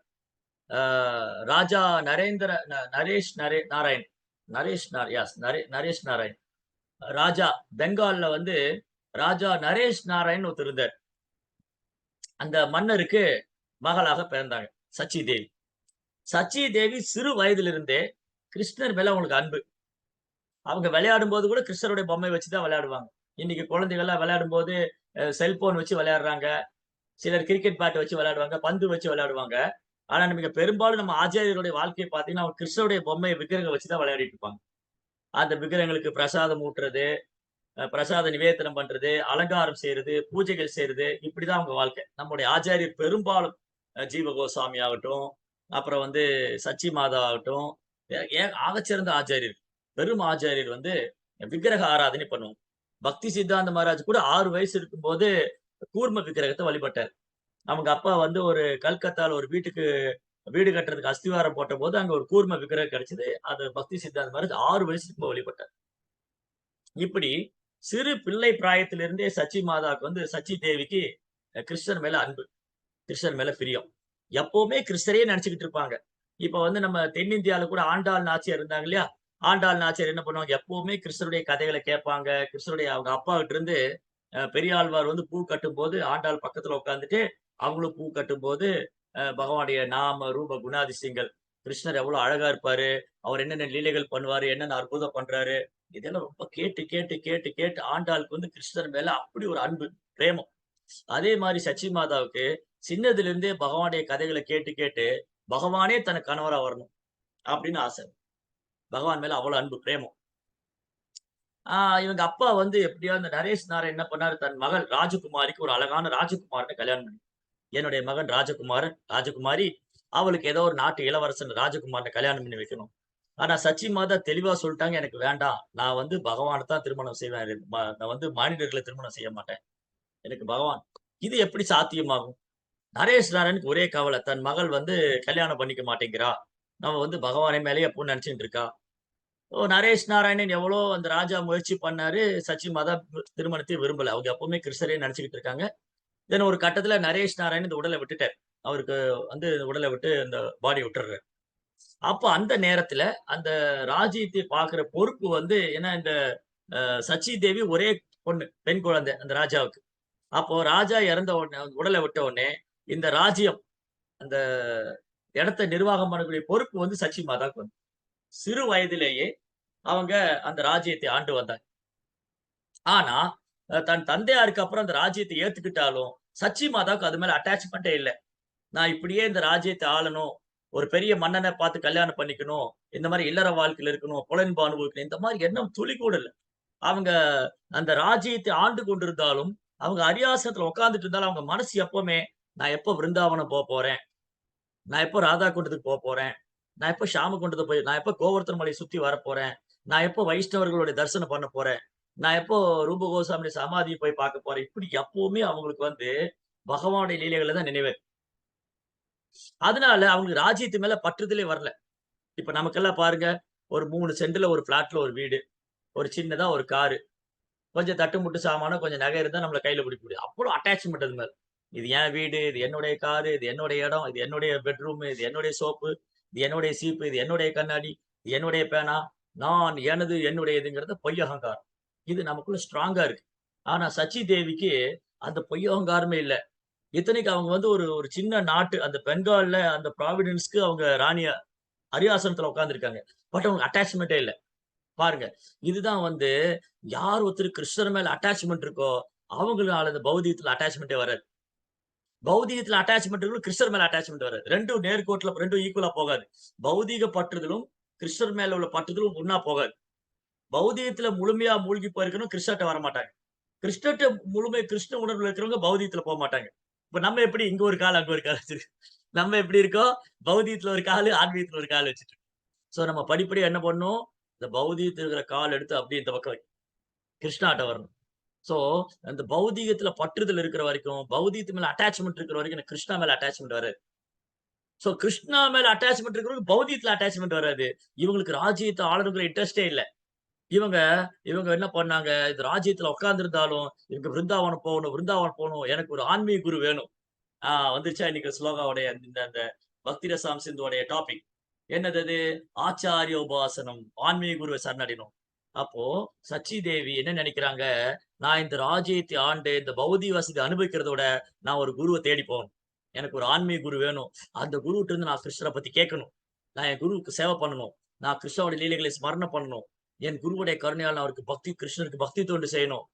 ஆ ராஜா நரேந்திர நரேஷ் நாராயண். நரேஷ் நாராயண். ராஜா பெங்கால்ல வந்து ராஜா நரேஷ் நாராயண் ஒருத்தர் இருந்தார். அந்த மன்னருக்கு மகளாக பிறந்தாங்க. சச்சி தேவி. சச்சி தேவி சிறு வயதிலிருந்தே கிருஷ்ணர் மேல அவங்களுக்கு அன்பு. அவங்க விளையாடும்போது கூட கிருஷ்ணருடைய பொம்மை வச்சு தான் விளையாடுவாங்க. இன்னைக்கு குழந்தைகள்லாம் விளையாடும்போது செல்போன் வச்சு விளையாடுறாங்க. சிலர் கிரிக்கெட் பேட் வச்சு விளையாடுவாங்க. பந்து வச்சு விளையாடுவாங்க. ஆனா நீங்க பெரும்பாலும் நம்ம ஆச்சாரியருடைய வாழ்க்கைய பார்த்தீங்கன்னா, அவங்க கிருஷ்ணருடைய பொம்மை விக்கிரகம் வச்சு தான் விளையாடிட்டு இருப்பாங்க. அந்த விக்கிரகங்களுக்கு பிரசாதம் ஊட்டுறது, பிரசாத நிவேதனம் பண்றது, அலங்காரம் செய்றது, பூஜைகள் செய்றது, இப்படிதான் அவங்க வாழ்க்கை. நம்முடைய ஆச்சாரியர் பெரும்பாலும் ஜீவ கோஸ்வாமி ஆகட்டும், அப்புறம் வந்து சச்சி மாதா ஆகட்டும், ஆகச்சிறந்த ஆச்சாரியர். பெரும் ஆச்சாரியர் வந்து விக்கிரக ஆராதனை பண்ணுவாங்க. பக்தி சித்தாந்த மகாராஜ் கூட 6 வயசு இருக்கும்போது கூர்ம விக்கிரகத்த வழிபட்டார். அவங்க அப்பா வந்து ஒரு கல்கத்தால ஒரு வீட்டுக்கு வீடு கட்டுறதுக்கு அஸ்திவாரம் போட்டபோது, அங்க ஒரு கூர்ம விக்கிரகம் கிடைச்சது. அது பக்தி சித்தாந்த மகாராஜ் 6 வயசு இருக்கும்போது வழிபட்டார். இப்படி சிறு பிள்ளை பிராயத்திலிருந்தே சச்சி மாதாவுக்கு வந்து சச்சி தேவிக்கு கிருஷ்ணர் மேல அன்பு. கிருஷ்ணர் மேல பிரியம். எப்பவுமே கிருஷ்ணரையே நினைச்சுக்கிட்டு இருப்பாங்க. இப்ப வந்து நம்ம தென்னிந்தியால கூட ஆண்டாள் நாச்சியார் இருந்தாங்க இல்லையா? ஆண்டாள் நாச்சியார் என்ன பண்ணுவாங்க, எப்பவுமே கிருஷ்ணருடைய கதைகள கேட்பாங்க. கிருஷ்ணருடைய அவங்க அப்பாகிட்ட இருந்து பெரியாழ்வார் வந்து பூ கட்டும்போது, ஆண்டாள் பக்கத்துல உட்கார்ந்துட்டு, அவங்களும் பூ கட்டும்போது, பகவானுடைய நாம, ரூப, குணாதிசயங்கள். கிருஷ்ணர் எவ்வளவு அழகா இருப்பாரு. அவர் என்னென்ன லீலைகள் பண்ணுவாரு, என்னென்ன அற்புதம் பண்றாரு. இதெல்லாம் ரொம்ப கேட்டு, கேட்டு, கேட்டு, கேட்டு ஆண்டாளுக்கு வந்து கிருஷ்ணர் மேல அப்படி ஒரு அன்பு, பிரேமம். அதே மாரி சச்சி மாதாவுக்கு சின்னதிலிருந்தே பகவானுடைய கதைகள கேட்டு, கேட்டு பகவானே தனக்கு கணவரா வரணும் அப்படின்னு ஆசை. பகவான் மேல அவ்வளவு அன்பு, பிரேமம். ஆ இவங்க அப்பா வந்து எப்படியோ அந்த நரேஷ் நாராயண் என்ன பண்ணாரு, தன் மகள் ராஜகுமாரிக்கு ஒரு அழகான ராஜகுமாரன கல்யாணம் பண்ணி, என்னுடைய மகன் ராஜகுமாரன், ராஜகுமாரி அவளுக்கு ஏதோ ஒரு நாட்டு இளவரசன் ராஜகுமாரன கல்யாணம் பண்ணி வைக்கணும். ஆனா சச்சி மாதா தெளிவா சொல்ட்டாங்க, "எனக்கு வேண்டாம். நான் வந்து பகவான தான் திருமணம் செய்வேன். நான் வந்து மானிடர்கள திருமணம் செய்ய மாட்டேன். எனக்கு பகவான்." இது எப்படி சாத்தியமாகும்? நரேஷ் நாராயணுக்கு ஒரே கவல. தன் மகள் வந்து கல்யாணம் பண்ணிக்க மாட்டேங்கிறா. நம்ம வந்து பகவானே மேலயே எப்பவும் நெனச்சுட்டு இருக்கா. நரேஷ் நாராயணன் எவ்வளோ அந்த ராஜா முயற்சி பண்ணாரு. சச்சி மாதா திருமணத்தை விரும்பல. அவங்க எப்பவுமே கிருஷ்ணரே நெனச்சுக்கிட்டு இருக்காங்க. தென் ஒரு கட்டத்துல நரேஷ் நாராயணன் இந்த உடல விட்டுட்டாரு. அவருக்கு வந்து உடல விட்டு இந்த பாடிய விட்டுர்றாரு. அப்ப அந்த நேரத்துல அந்த ராஜ்யத்தை பார்க்கிற பொறுப்பு வந்து ஏன்னா இந்த சச்சி தேவி ஒரே பொண்ணு, பெண் குழந்தை அந்த ராஜாவுக்கு. அப்போ ராஜா இறந்த உடனே உடல விட்ட உடனே இந்த ராஜ்யம் அந்த இடத்த நிர்வாகம் பண்ணக்கூடிய பொறுப்பு வந்து சச்சி மாதாவுக்கு வந்து. சிறு வயதிலேயே அவங்க அந்த ராஜ்யத்தை ஆண்டு வந்தாங்க. ஆனா, தன் தந்தையாருக்கு அப்புறம் அந்த ராஜ்யத்த ஏத்துக்கிட்டாலும், சச்சி மாதாவுக்கு அது மேல அட்டாச்மென்ட்டே இல்ல. நான் இப்படியே இந்த ராஜ்யத்த ஆளணும். ஒரு பெரிய மன்னன பார்த்து கல்யாணம் பண்ணிக்கணும். இந்த மாரி இல்லற வாழ்க்கையில இருக்கணும். புலன்பு அனுபவிக்கணும். இந்த மாரி எண்ணம் துளி கூட இல்ல. அவங்க அந்த ராஜ்யத்தை ஆண்டு கொண்டிருந்தாலும், அவங்க அரியாசனத்துல உட்கார்ந்துட்டு இருந்தாலும், அவங்க மனசு எப்பவுமே, நான் எப்போ விருந்தாவனம் போப்போறேன்? நான் எப்போ ராதா குண்டத்துக்கு போப்போறேன்? நான் எப்போ ஷியாம குண்டத்துக்கு நான் எப்போ கோவர்த்தன மலைய சுத்தி வரப்போறேன்? நான் எப்போ வைஷ்ணவர்களுடைய தரிசனம் பண்ண போறேன்? நான் எப்போ ரூப கோஸ்வாமி சமாதிய போய் பார்க்க போறேன்? இப்படி எப்பவுமே அவங்களுக்கு வந்து பகவானுடைய லீலைகள தான் நினைவு. அதனால அவங்களுக்கு ராஜ்யத்து மேல பற்றுதலே வரல. இப்ப நமக்கெல்லாம் பாருங்க, ஒரு 3 சென்டுல ஒரு பிளாட்ல ஒரு வீடு. ஒரு சின்னதா ஒரு காரு. கொஞ்சம் தட்டுமுட்டு சாமானம், கொஞ்சம் நகை இருந்தா நம்மள கையில பிடிக்க முடியும். அவ்ளோ அட்டாச்மென்ட் அது மேல. இது என் வீடு, இது என்னுடைய காரு, இது என்னுடைய இடம், இது என்னுடைய பெட்ரூமு, இது என்னுடைய சோப்பு, இது என்னுடைய சீப்பு, இது என்னுடைய கண்ணாடி, இது என்னுடைய பேனா, நான், எனது, என்னுடையதுங்கிறது பொய் அகங்காரம். இது நமக்குள்ள ஸ்ட்ராங்கா இருக்கு. ஆனா சச்சி தேவிக்கு அந்த பொய் அகங்காரமே இல்ல. இத்தனைக்கு அவங்க வந்து ஒரு ஒரு சின்ன நாட்டு அந்த பெங்கால்ல அந்த ப்ராவிடன்ஸ்க்கு அவங்க ராணியா அரியாசனத்துல உட்கார்ந்திருக்காங்க. பட் அவங்களுக்கு அட்டாச்மென்ட்டே இல்ல. பாருங்க. இதுதான் வந்து யார் ஒருத்தருக்கு கிருஷ்ணர் மேல அட்டாச்மென்ட் இருக்கோ, அவங்களால இந்த பௌதீகத்துல அட்டாச்மென்ட்டே வராது. பௌதீகத்துல அட்டாச்மென்ட் இருக்கும், கிருஷ்ணர் மேல அட்டாச்மென்ட் வராது. 2ம் நேர்கோட்டுல 2ம் ஈக்குவலா போகாது. பௌதீக பற்றுதலும், கிருஷ்ணர் மேல உள்ள பற்றுதலும் ஒண்ணா போகாது. பௌதீகத்துல முழுமையா மூழ்கி போயிருக்கணும், கிருஷ்ணர்ட்ட வரமாட்டாங்க. கிருஷ்ணர்ட்ட கிருஷ்ண உணர்வுல இருக்கிறவங்க பௌதீகத்துல போமாட்டாங்க. இப்ப நம்ம எப்படி இங்க ஒரு கால், அங்க ஒரு கால் வச்சிருக்கோம். நம்ம எப்படி இருக்கோம்? பௌதீகத்துல ஒரு காலு, ஆன்மீகத்துல ஒரு கால் வச்சுட்டு. சோ நம்ம படிப்படியா என்ன பண்ணணும்? இந்த பௌதீகத்துல இருக்கிற கால் எடுத்து அப்படியே இந்த பக்கம் கிருஷ்ணாட்ட வரணும். சோ அந்த பௌதீகத்துல பற்றுதல் இருக்கிற வரைக்கும், பௌதீகத்து மேல அட்டாச்மென்ட் இருக்கிற வரைக்கும் எனக்கு கிருஷ்ணா மேல அட்டாச்மென்ட் வராது. சோ கிருஷ்ணா மேல அட்டாச்மென்ட் இருக்கிறவங்களுக்கு பௌதீகத்துல அட்டாச்மென்ட் வராது. இவங்களுக்கு ராஜ்யத்த ஆளணுங்கிற இன்ட்ரெஸ்ட்டே இல்ல. இவங்க இவங்க என்ன பண்ணாங்க, இந்த ராஜ்யத்துல உட்கார்ந்திருந்தாலும், எனக்கு விருந்தாவனம் போகணும், விருந்தாவனம் போணும். எனக்கு ஒரு ஆன்மீக குரு வேணும். வந்துருச்சா இன்னைக்கு ஸ்லோகாவுடைய இந்த அந்த பக்தி ரசாம் சிந்துவோடைய டாபிக். என்னது அது? ஆச்சாரிய உபாசனம். ஆன்மீக குருவ சரணடையணும். அப்போ சச்சி தேவி என்ன நெனைக்கிறாங்க, நான் இந்த ராஜ்யத்தை ஆண்டு இந்த பௌதீக வசதி அனுபவிக்கிறத விட, நான் ஒரு குருவ தேடி போகணும். எனக்கு ஒரு ஆன்மீக குரு வேணும். அந்த குருவிட்ட இருந்து நான் கிருஷ்ணர பத்தி கேட்கணும். நான் என் குருவுக்கு சேவை பண்ணணும். நான் கிருஷ்ணாவுடைய லீலைகளை ஸ்மரணம் பண்ணணும். என் குருவுடைய கருணையால நான் அவருக்கு கிருஷ்ணருக்கு பக்தி தொண்டு செய்யணும்.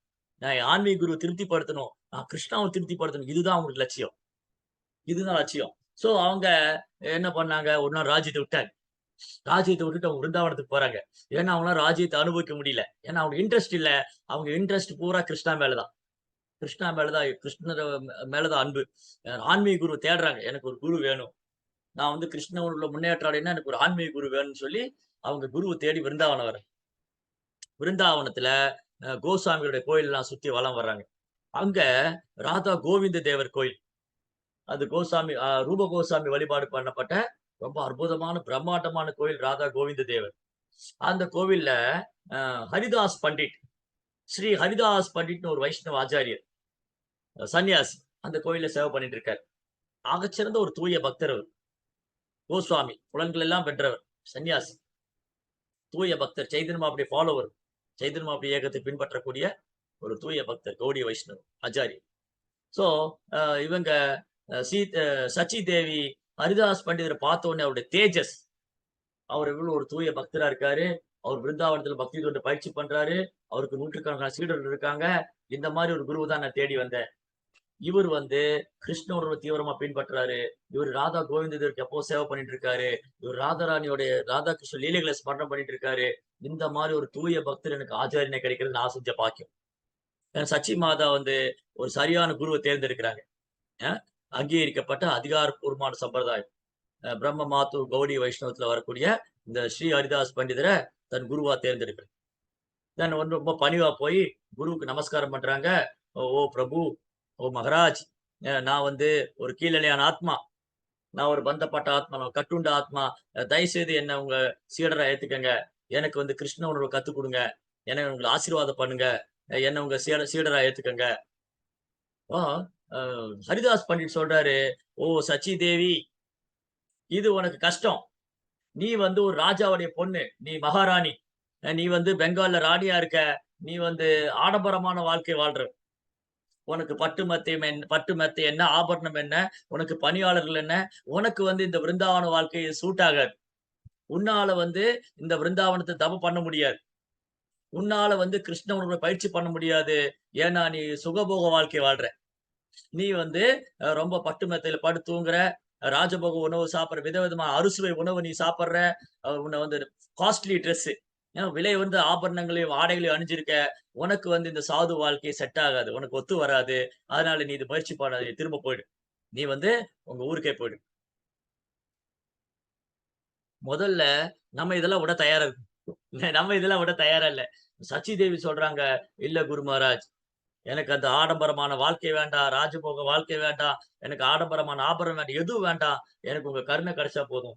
நான் என் ஆன்மீக குருவ திருப்திப்படுத்தணும். நான் கிருஷ்ணாவ திருப்திப்படுத்தணும். இதுதான் அவங்களுக்கு லட்சியம். இதுதான் லட்சியம். சோ அவங்க என்ன பண்ணாங்க, ஒரு நாள் ராஜ்யத்த விட்டாங்க. ராஜ்யத்த விட்டுட்டு அவங்க விருந்தாவனத்துக்கு போறாங்க. ஏன்னா அவங்களால ராஜ்யத்த அனுபவிக்க முடியல. ஏன்னா அவங்களுக்கு இன்ட்ரெஸ்ட் இல்ல. அவங்க இன்ட்ரெஸ்ட் பூரா கிருஷ்ணா மேல தான். கிருஷ்ணா மேல தான் கிருஷ்ணர் மேல தான் அன்பு. ஆன்மீக குரு தேடுறாங்க. எனக்கு ஒரு குரு வேணும். நான் வந்து கிருஷ்ணனுள்ள முன்னேற்றம் அடையணும்னா எனக்கு ஒரு ஆன்மீக குரு வேணும்னு சொல்லி, அவங்க குருவ தேடி விருந்தாவனம் வராங்க. விருந்தாவனத்துல கோசாமியோட கோயில்லாம் சுத்தி வலம் வர்றாங்க. அங்க ராதா கோவிந்த தேவர் கோயில். அது கோசாமி ரூப கோசாமி வழிபாடு பண்ணப்பட்ட ரொம்ப அற்புதமான, பிரம்மாண்டமான கோயில் ராதா கோவிந்த தேவர். அந்த கோவில்ல அ ஹரிதாஸ் பண்டிட், ஸ்ரீ ஹரிதாஸ் பண்டிட்ன்னு ஒரு வைஷ்ணவ ஆச்சாரியர், சன்னியாசி. அந்த கோயில்ல சேவை பண்ணிட்டு இருக்காரு. ஆகச்சிறந்த ஒரு தூய பக்தர் அவரு. கோஸ்வாமி, புலன்கள் எல்லாம் வென்றவர். சன்னியாசி, தூய பக்தர். சைதன்ய மகாபுடைய ஃபாலோவர். சைதன்ய மகாபுடைய இயக்கத்தை பின்பற்றக்கூடிய ஒரு தூய பக்தர். கௌடிய வைஷ்ணவ ஆச்சாரியர். சோ, அ இவங்க அ சீ அ சச்சி தேவி ஹரிதாஸ் பண்டிதர பார்த்த உடனே அவருடைய தேஜஸ், அவர் எவ்வளவு ஒரு தூய பக்தரா இருக்காரு. அவர் பிருந்தாவனத்துல பக்தி தொண்டு பயிற்சி பண்றாரு. அவருக்கு நூற்றுக்கணக்கான சீடர்கள் இருக்காங்க. இந்த மாரி ஒரு குருவ தான் நான் தேடி வந்தேன். இவர் வந்து கிருஷ்ண உணர்வ தீவிரமா பின்பற்றுறாரு. இவரு ராதா கோவிந்தருக்கு எப்பவும் சேவை பண்ணிட்டு இருக்காரு. இவர் ராதாராணியோடைய ராதா கிருஷ்ண லீலைகள ஸ்மரணம் பண்ணிட்டு இருக்காரு. இந்த மாரி ஒரு தூய பக்தர் எனக்கு ஆச்சாரியனா கிடைக்கிறது நான் செஞ்ச பாக்கியம். சச்சி மாதா வந்து ஒரு சரியான குருவ தேர்ந்தெடுக்கிறாங்க. அ அங்கீகரிக்கப்பட்ட அதிகாரப்பூர்வமான சம்பிரதாயம். பிரம்ம மாத்து கௌடி வைஷ்ணவத்துல வரக்கூடிய இந்த ஸ்ரீ ஹரிதாஸ் பண்டிதர தன் குருவா தேர்ந்தெடுக்கிறார். தென் வந்து ரொம்ப பணிவா போய் குருவுக்கு நமஸ்காரம் பண்றாங்க. "ஓ ஓ பிரபு, ஓ மகாராஜ், நான் வந்து ஒரு கீழநிலையான ஆத்மா. நான் ஒரு பந்தப்பட்ட ஆத்மா, நான் கட்டுண்ட ஆத்மா. தயவுசெய்து என்ன உங்க சீடரா ஏத்துக்கங்க. எனக்கு வந்து கிருஷ்ண உணர்வ கத்துக் குடுங்க. என்ன உங்கள ஆசீர்வாதம் பண்ணுங்க. என்ன உங்க சீடரா ஏத்துக்கங்க." அப்போ அ ஹரிதாஸ் பண்டிட் சொல்றாரு, "ஓ சச்சி தேவி, இது உனக்கு கஷ்டம். நீ வந்து ஒரு ராஜாவுடைய பொண்ணு. நீ மகாராணி. நீ வந்து பெங்கால்ல ராணியா இருக்க. நீ வந்து ஆடம்பரமான வாழ்க்கை வாழ்ற. உனக்கு பட்டு மெத்தை என்ன? ஆபரணம் என்ன? உனக்கு பணியாளர்கள் என்ன? உனக்கு வந்து இந்த விருந்தாவன வாழ்க்கை சூட் ஆகாது. உன்னால வந்து இந்த விருந்தாவனத்த தவம் பண்ண முடியாது. உன்னால வந்து கிருஷ்ண உணர்வ பயிற்சி பண்ண முடியாது. ஏன்னா, நீ சுகபோக வாழ்க்கை வாழ்ற. நீ வந்து ரொம்ப பட்டு மெத்தையில படுத்து தூங்குற. ராஜபோக உணவு சாப்பிடுற. விதவிதமான அறுசுவை உணவு நீ சாப்பிடுற. உன்ன வந்து காஸ்ட்லி ட்ரெஸ் விலை உயர்ந்த ஆபரணங்களையும், ஆடைகளையும் அணிஞ்சிருக்க. உனக்கு வந்து இந்த சாது வாழ்க்கை செட் ஆகாது. உனக்கு ஒத்து வராது. அதனால நீ இது முயற்சி பண்ணாத. நீ திரும்ப போயிடு. நீ வந்து உங்க ஊருக்கே போயிடு. முதல்ல நம்ம இதெல்லாம் விட தயாரா நம்ம இதெல்லாம் விட தயாரா இல்ல. சச்சி தேவி சொல்றாங்க, "இல்ல குரு மகாராஜ். எனக்கு அந்த ஆடம்பரமான வாழ்க்கை வேண்டாம். ராஜபோக வாழ்க்கை வேண்டாம். எனக்கு ஆடம்பரமான ஆபரணம் வேண்டாம். எதுவும் வேண்டாம். எனக்கு உங்க கருணை கிடைச்சா போதும்.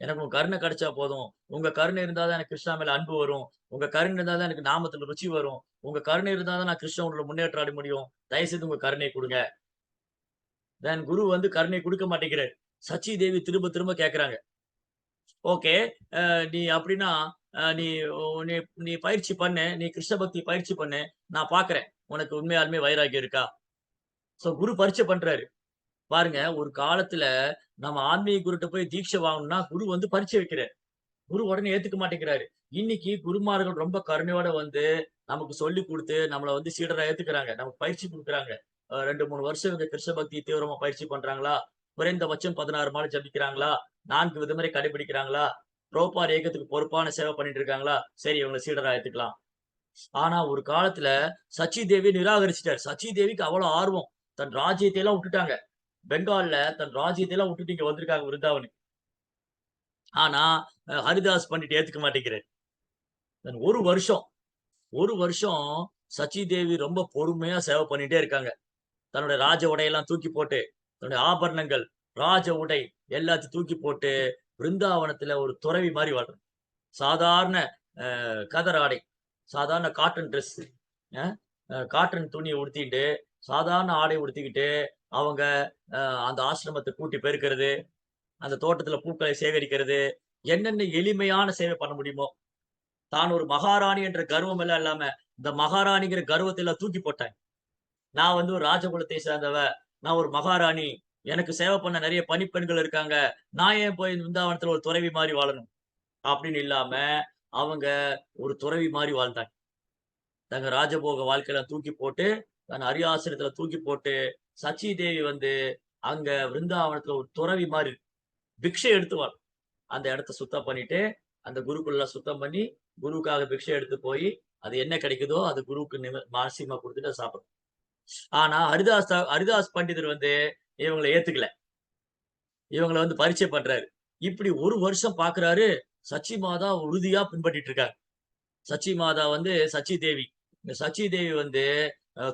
எனக்கு உங்க கருணை கிடைச்சா போதும். உங்க கருணை இருந்தா தான் எனக்கு கிருஷ்ணா மேல அன்பு வரும். உங்க கருணை இருந்தா தான் எனக்கு நாமத்துல ருச்சி வரும். உங்க கருணை இருந்தா தான் நான் கிருஷ்ணனோட முன்னேற்றம் அடைய முடியும். தயவு செய்து உங்க கருணைய குடுங்க." தென் குரு வந்து கருணை குடுக்க மாட்டேங்கிறாரு. சச்சி தேவி திரும்ப திரும்ப கேட்கறாங்க. "ஓகே. நீ அப்படின்னா, நீ நீ நீ பயிற்சி பண்ணு. நீ கிருஷ்ண பக்தி பயிற்சி பண்ணு. நான் பார்க்கிறேன். உனக்கு உண்மையாலுமே வைராக்கியம் இருக்கா?" குரு பரீட்சை பண்றாரு. பாருங்க, ஒரு காலத்துல நம்ம ஆன்மீக குருட்ட போய் தீட்சை வாங்கணும்னா, குரு வந்து பரீட்சை வைக்கிறாரு. குரு உடனே ஏத்துக்க மாட்டேங்கிறாரு. இன்னைக்கு குருமார்கள் ரொம்ப கருணையோட வந்து நமக்கு சொல்லிக் குடுத்து, நம்மள வந்து சீடரா ஏத்துக்கிறாங்க. நமக்கு பயிற்சி குடுக்குறாங்க. 2, 3 வருஷம் இவங்க கிருஷ்ண பக்தி தீவிரமா பயிற்சி பண்றாங்களா? குறைந்தபட்சம் 16 மாலை ஜபிக்கிறாங்களா? 4 விதிமுறை கடைபிடிக்கிறாங்களா? பிரபுபாத இயக்கத்துக்கு பொறுப்பான சேவை பண்ணிட்டு இருக்காங்களா? சரி இவங்கள சீடரா ஏத்துக்கலாம். ஆனா ஒரு காலத்துல சச்சி தேவிய நிராகரிச்சுட்டாரு. சச்சி தேவிக்கு அவ்வளவு ஆர்வம். தன் ராஜ்யத்தை எல்லாம் விட்டுட்டாங்க. பெங்கால்ல தன் ராஜ்யத்தை எல்லாம் விட்டுட்டு இங்க வந்திருக்காங்க விருந்தாவனுக்கு. ஆனா ஹரிதாஸ் பண்டிட் ஏத்துக்க மாட்டேங்கிறாரு. 1 வருஷம் 1 வருஷம் சச்சி தேவி ரொம்ப பொறுமையா சேவை பண்ணிட்டே இருக்காங்க. தன்னுடைய ராஜ உடையெல்லாம் தூக்கி போட்டு, தன்னுடைய ஆபரணங்கள், ராஜ உடை எல்லாத்தையும் தூக்கி போட்டு, பிருந்தாவனத்துல ஒரு துறவி மாரி வாழ்றாங்க. சாதாரண கதர் ஆடை, சாதாரண காட்டன் டிரெஸ், அ காட்டன் துணிய உடுத்திட்டு, சாதாரண ஆடை உடுத்திக்கிட்டு, அவங்க அ அந்த ஆசிரமத்த கூட்டி பெருக்குறது, அந்த தோட்டத்துல பூக்களை சேகரிக்கிறது, என்னென்ன எளிமையான சேவை பண்ண முடியுமோ, தான் ஒரு மகாராணி என்ற கர்வம் எல்லாம் இல்லாம, இந்த மகாராணிங்கிற கர்வத்த எல்லாம் தூக்கி போட்டாங்க. நான் வந்து ஒரு ராஜகுலத்தை சேர்ந்தவ. நான் ஒரு மகாராணி. எனக்கு சேவை பண்ண நெறைய பணிப்பெண்கள் இருக்காங்க. நான் ஏன் போய் இந்த பிருந்தாவனத்துல ஒரு துறவி மாரி வாழணும்? அப்படின்னு இல்லாம, அவங்க ஒரு துறவி மாரி வாழ்ந்தாங்க. தங்க ராஜபோக வாழ்க்கையெல்லாம் தூக்கி போட்டு, தன் அரியாசனத்துல தூக்கி போட்டு, சச்சி தேவி வந்து அங்க பிருந்தாவனத்துல ஒரு துறவி மாரி பிக்ஷை எடுத்து அந்த இடத்த சுத்தம் பண்ணிட்டு, அந்த குருக்குல்லாம் சுத்தம் பண்ணி, குருவுக்காக பிக்ஷை எடுத்து போயி, அது என்ன கிடைக்குதோ அது குருவுக்கு மானசீகமா குடுத்துட்டு அத சாப்பிடும். ஆனா ஹரிதாஸ் பண்டிதர் வந்து இவங்கள ஏத்துக்கல. இவங்கள வந்து பரீட்சை பண்றாரு. இப்படி 1 வருஷம் பார்க்குறாரு. சச்சி மாதா உறுதியா பின்பற்றிட்டு இருக்காங்க. சச்சி மாதா வந்து சச்சி தேவி. இந்த சச்சி தேவி வந்து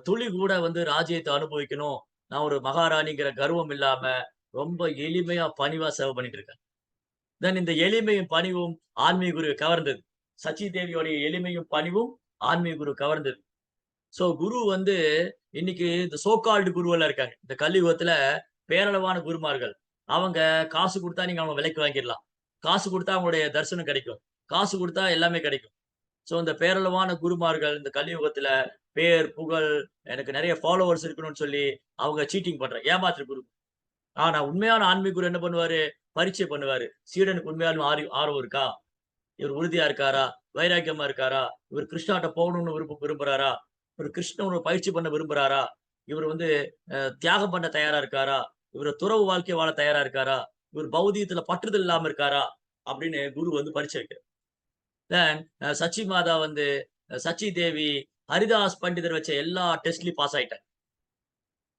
துளி கூட வந்து ராஜ்யத்த அனுபவிக்கணும். நான் ஒரு மகாராணிங்கிற கர்வம் இல்லாம, ரொம்ப எளிமையா பணிவா சேவை பண்ணிட்டு இருக்காங்க. இந்த எளிமையும் பணிவும் ஆன்மீக குருவ கவர்ந்தது. சச்சி தேவியோடைய எளிமையும் பணிவும் ஆன்மீக குரு கவர்ந்தது. குரு வந்து இன்னைக்கு இந்த சோ கால்டு குருவெல்லாம் இருக்காங்க. இந்த கலியுகத்துல பேரளவான குருமார்கள். அவங்க காசு குடுத்தா நீங்க அவங்க விலைக்கு வாங்கிரலாம். காசு குடுத்தா அவங்களுடைய தரிசனம் கிடைக்கும். காசு குடுத்தா எல்லாமே கிடைக்கும். இந்த பேரளவான குருமார்கள் இந்த கலியுகத்துல பேர், புகழ், எனக்கு நெறைய ஃபாலோவர்ஸ் இருக்கணும்னு சொல்லி அவங்க சீட்டிங் பண்ற ஏமாத்துற குரு. ஆனா உண்மையான ஆன்மீக குரு என்ன பண்ணுவாரு? பரீட்சை பண்ணுவாரு. சீடனுக்கு உண்மையாலுமே ஆர்வம் இருக்கா? இவர் உறுதியா இருக்காரா? வைராக்கியமா இருக்காரா? இவர் கிருஷ்ணாட்ட போகணும்னு விரும்புறாரா? இவர் கிருஷ்ணனோட பயிற்சி பண்ண விரும்புறாரா? இவர் வந்து தியாகம் பண்ண தயாரா இருக்காரா? இவரு துறவு வாழ்க்கை வாழ தயாரா இருக்காரா? இவர் பௌதீகத்துல பற்றுதல் இல்லாம இருக்காரா? அப்படின்னு குரு வந்து பரீட்சை வைக்கிறார். தென் சச்சி மாதா வந்து சச்சி தேவி ஹரிதாஸ் பண்டிதர் வச்ச எல்லா டெஸ்ட்லயும் பாஸ் ஆயிட்டாங்க.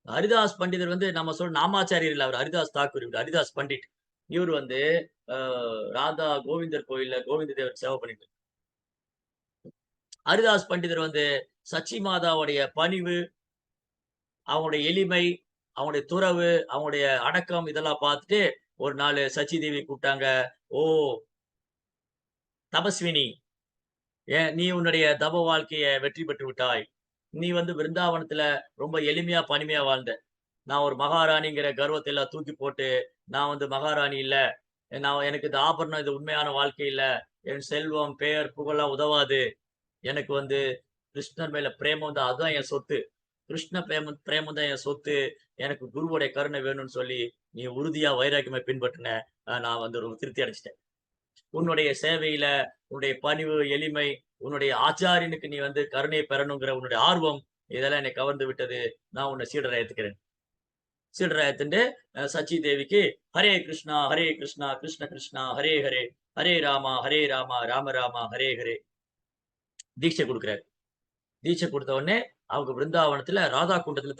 ஹரிதாஸ் பண்டிதர் வந்து நம்ம நாமாச்சாரியர் இல்ல. அவர் ஹரிதாஸ் தாக்கூர். இவரு ஹரிதாஸ் பண்டிட். இவரு வந்து அ ராதா கோவிந்தர் கோயில்ல கோவிந்த தேவர் சேவை பண்ணிட்டு ஹரிதாஸ் பண்டிதர் வந்து சச்சி மாதாவுடைய பணிவு, அவங்களுடைய எளிமை, அவங்களுடைய துறவு, அவங்களுடைய அடக்கம் இதெல்லாம் பார்த்துட்டு ஒரு நாளு சச்சி தேவி கூப்பிட்டாங்க. "ஓ! தபஸ்வினி, நீ உன்னுடைய தப வாழ்க்கைய வெற்றி பெற்று விட்டாய். நீ வந்து விருந்தாவனத்துல ரொம்ப எளிமையா, பணிமையா வாழ்ந்த. நான் ஒரு மகாராணிங்கிற கர்வத்த எல்லாம் தூக்கி போட்டு, நான் வந்து மகாராணி இல்ல. எனக்கு இந்த ஆபரணம் இது உண்மையான வாழ்க்கை இல்ல. என் செல்வம், பெயர், புகழெல்லாம் உதவாது. எனக்கு வந்து கிருஷ்ணர் மேல பிரேமம் தான். அதுதான் என் சொத்து. கிருஷ்ண பிரேமம் பிரேமம் தான் என் சொத்து. எனக்கு குருவுடைய கருணை வேணும்னு சொல்லி, நீ உறுதியா வைராக்கியமா பின்பற்றின. நான் வந்து ரொம்ப திருப்தி அடைஞ்சுட்டேன். உன்னுடைய சேவையில, உன்னுடைய பணிவு, எளிமை, உன்னுடைய ஆச்சாரியனுக்கு நீ வந்து கருணை பெறணுங்கிற உன்னுடைய ஆர்வம், இதெல்லாம் என்னை கவர்ந்து விட்டது. நான் உன்னை சீடரா ஏத்துக்கிறேன்." சீடரா ஏத்துண்டு சச்சி தேவிக்கு ஹரே கிருஷ்ணா, ஹரே கிருஷ்ணா, கிருஷ்ண கிருஷ்ணா, ஹரே ஹரே, ஹரே ராமா, ஹரே ராமா, ராம ராமா, ஹரே ஹரே தீட்சை குடுக்குறாரு. தீட்சை குடுத்த உடனே அவங்க பிருந்தாவனத்துல ராதா குண்டத்துல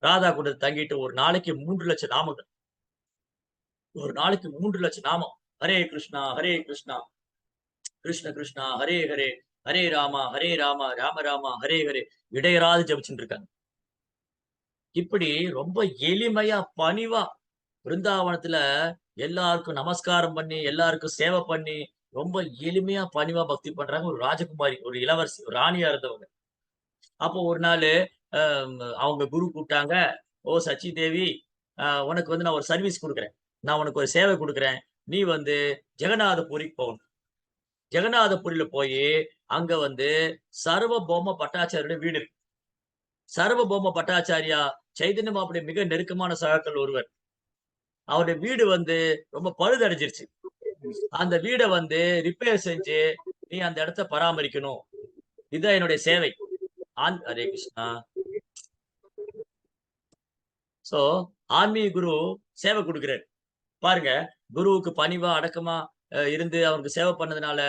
ராதா குண்டத்துல தங்கிட்டு ஒரு நாளைக்கு 3,00,000 நாமங்கள். ஒரு நாளைக்கு 3,00,000 நாமம். ஹரே கிருஷ்ணா, ஹரே கிருஷ்ணா, கிருஷ்ண கிருஷ்ணா, ஹரே ஹரே, ஹரே ராமா, ஹரே ராமா, ராம ராமா, ஹரே ஹரே இடையறாது ஜெபிச்சுட்டு இருக்காங்க. இப்படி ரொம்ப எளிமையா, பணிவா பிருந்தாவனத்துல எல்லாருக்கும் நமஸ்காரம் பண்ணி, எல்லாருக்கும் சேவை பண்ணி, ரொம்ப எளிமையா, பணிவா பக்தி பண்றாங்க. ஒரு ராஜகுமாரி, ஒரு இளவரசி, ஒரு ராணியா இருந்தவங்க. அப்போ ஒரு நாளு அ அவங்க குரு கூப்பிட்டாங்க. "ஓ சச்சி தேவி, உனக்கு வந்து நான் ஒரு சர்வீஸ் குடுக்குறேன். நான் உனக்கு ஒரு சேவை குடுக்குறேன். நீ வந்து ஜெகநாதபுரிக்கு போகணும். ஜெகநாதபுரியில போயி, அங்க வந்து சர்வபௌம பட்டாச்சாரியோட வீடு இருக்கு. சர்வபௌம பட்டாச்சாரியா சைதன்ய மகாபுடைய மிக நெருக்கமான சகாக்கள் ஒருவர். அவருடைய வீடு வந்து ரொம்ப பழுதடைஞ்சிருச்சு. அந்த வீட வந்து ரிப்பேர் செஞ்சு, நீ அந்த இடத்த பராமரிக்கணும். இதுதான் என்னுடைய சேவை." ஹரே கிருஷ்ணா. சோ, ஆன்மீக குரு சேவை குடுக்குறாரு. பாருங்க, குருவுக்கு பணிவா, அடக்கமா இருந்து அவருக்கு சேவை பண்ணதுனால,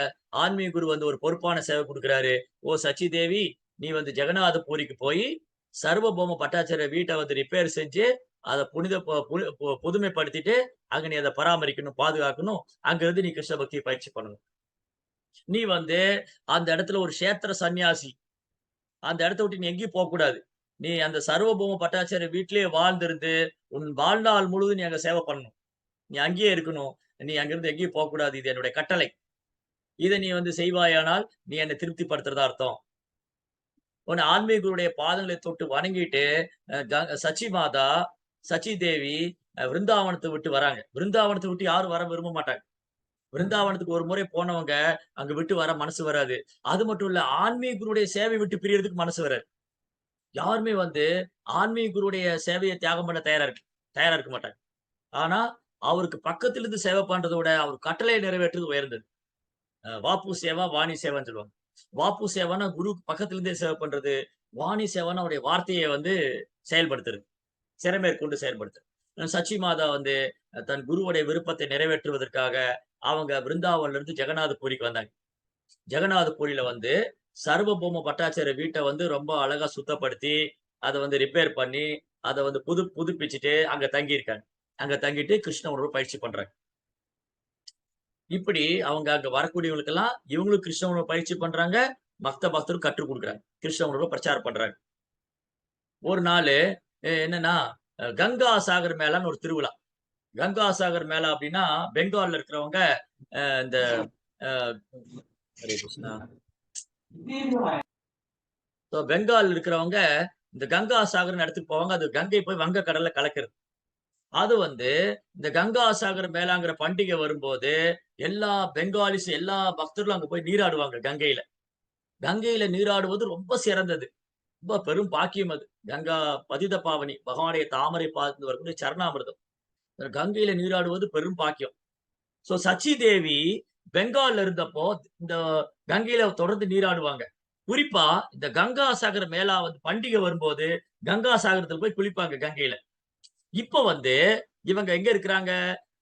ஆன்மீக குரு வந்து ஒரு பொறுப்பான சேவை குடுக்குறாரு. "ஓ சச்சி தேவி, நீ வந்து ஜெகநாதபுரிக்கு போயி, சர்வபௌம பட்டாச்சார்ய வீட்ட வந்து ரிப்பேர் செஞ்சு, அத புனித பொ புனி பொ புதுமைப்படுத்திட்டு, அங்க நீ அத பராமரிக்கணும், பாதுகாக்கணும். அங்கிருந்து நீ கிருஷ்ண பக்திய பயிற்சி பண்ணணும். நீ வந்து அந்த இடத்துல ஒரு க்ஷேத்திர சன்னியாசி. அந்த இடத்த விட்டு நீ எங்கேயும் போக்கூடாது. நீ அந்த சர்வபௌம பட்டாச்சார்ய வீட்டிலேயே வாழ்ந்திருந்து, உன் வாழ்நாள் முழுவதும் நீ அங்க சேவை பண்ணணும். நீ அங்கேயே இருக்கணும். நீ அங்கிருந்து எங்கேயும் போக்கூடாது. இது என்னுடைய கட்டளை. இத நீ வந்து செய்வாயானால், நீ என்ன திருப்திப்படுத்துறதா அர்த்தம்." உடனே ஆன்மீக குருவுடைய பாதங்களை தொட்டு வணங்கிட்டு, அ க சச்சி மாதா, சச்சி தேவி விருந்தாவனத்த விட்டு வராங்க. விருந்தாவனத்த விட்டு யாரும் வர விரும்ப மாட்டாங்க. விருந்தாவனத்துக்கு ஒரு முறை போனவங்க, அங்க விட்டு வர மனசு வராது. அது மட்டும் இல்ல, ஆன்மீக குருவுடைய சேவை விட்டு பிரியறதுக்கு மனசு வராது. யாருமே வந்து ஆன்மீக குருவுடைய சேவைய தியாகம் பண்ண தயாரா இருக்க மாட்டாங்க. ஆனா, அவருக்கு பக்கத்துல இருந்து சேவை பண்றத விட, அவர் கட்டளைய நிறைவேற்றுவது உயர்ந்தது. வாப்பு சேவா, வாணி சேவான்னு சொல்லுவாங்க. வாப்பு சேவான்னா குருவுக்கு பக்கத்துல இருந்தே சேவை பண்றது. வாணி சேவான்னா அவருடைய வார்த்தைய வந்து செயல்படுத்துறது. சிறமேற்கொண்டு செயல்படுத்துறது. சச்சி மாதா வந்து தன் குருவுடைய விருப்பத்தை நிறைவேற்றுவதற்காக, அவங்க பிருந்தாவன்ல இருந்து ஜெகநாதபுரிக்கு வந்தாங்க. ஜெகநாதபுரியில வந்து சர்வபௌம பட்டாச்சார்ய வீட்ட வந்து ரொம்ப அழகா சுத்தப்படுத்தி, அத வந்து ரிப்பேர் பண்ணி, அத வந்து புதுப்பிச்சுட்டு அங்க தங்கியிருக்காங்க. அங்க தங்கிட்டு கிருஷ்ண உணர்வு பயிற்சி பண்றாங்க. இப்படி அவங்க அங்க வரக்கூடியவங்களுக்கெல்லாம் இவங்களும் கிருஷ்ண உணர்வு பயிற்சி பண்றாங்க. மத்த பக்தரும் கற்றுக் குடுக்குறாங்க. கிருஷ்ண உணர்வ பிரச்சாரம் பண்றாங்க. ஒரு நாளு என்னன்னா, கங்கா சாகர் மேளான்னு ஒரு திருவிழா. கங்கா சாகர் மேளா அப்டின்னா, பெங்கால்ல இருக்கிறவங்க இந்த அ ஹரே கிருஷ்ணா. பெங்கால்ல இருக்கிறவங்க இந்த கங்கா சாகர்ன்னு இடத்துக்கு போவாங்க. அது கங்கை போய் வங்க கடல்ல கலக்கிறது. அது வந்து இந்த கங்கா சாகர் மேளாங்கிற பண்டிகை வரும்போது, எல்லா பெங்காலிஸ் எல்லா பக்தர்களும் அங்க போய் நீராடுவாங்க கங்கையில. கங்கையில நீராடுவது ரொம்ப சிறந்தது. ரொம்ப பெரும் பாக்கியம் அது. கங்கா பதித பாவனி. பகவானுடைய தாமரை பாதத்துல வரக்கூடிய சரணாமிர்தம். கங்கையில நீராடுவது பெரும் பாக்கியம். சச்சி தேவி பெங்கால்ல இருந்தப்போ, இந்த கங்கையில தொடர்ந்து நீராடுவாங்க. குறிப்பா இந்த கங்கா சாகர் மேளா வந்து பண்டிகை வரும்போது, கங்கா சாகரத்துல போய் குளிப்பாங்க கங்கையில. இப்ப வந்து இவங்க எங்க இருக்கிறாங்க?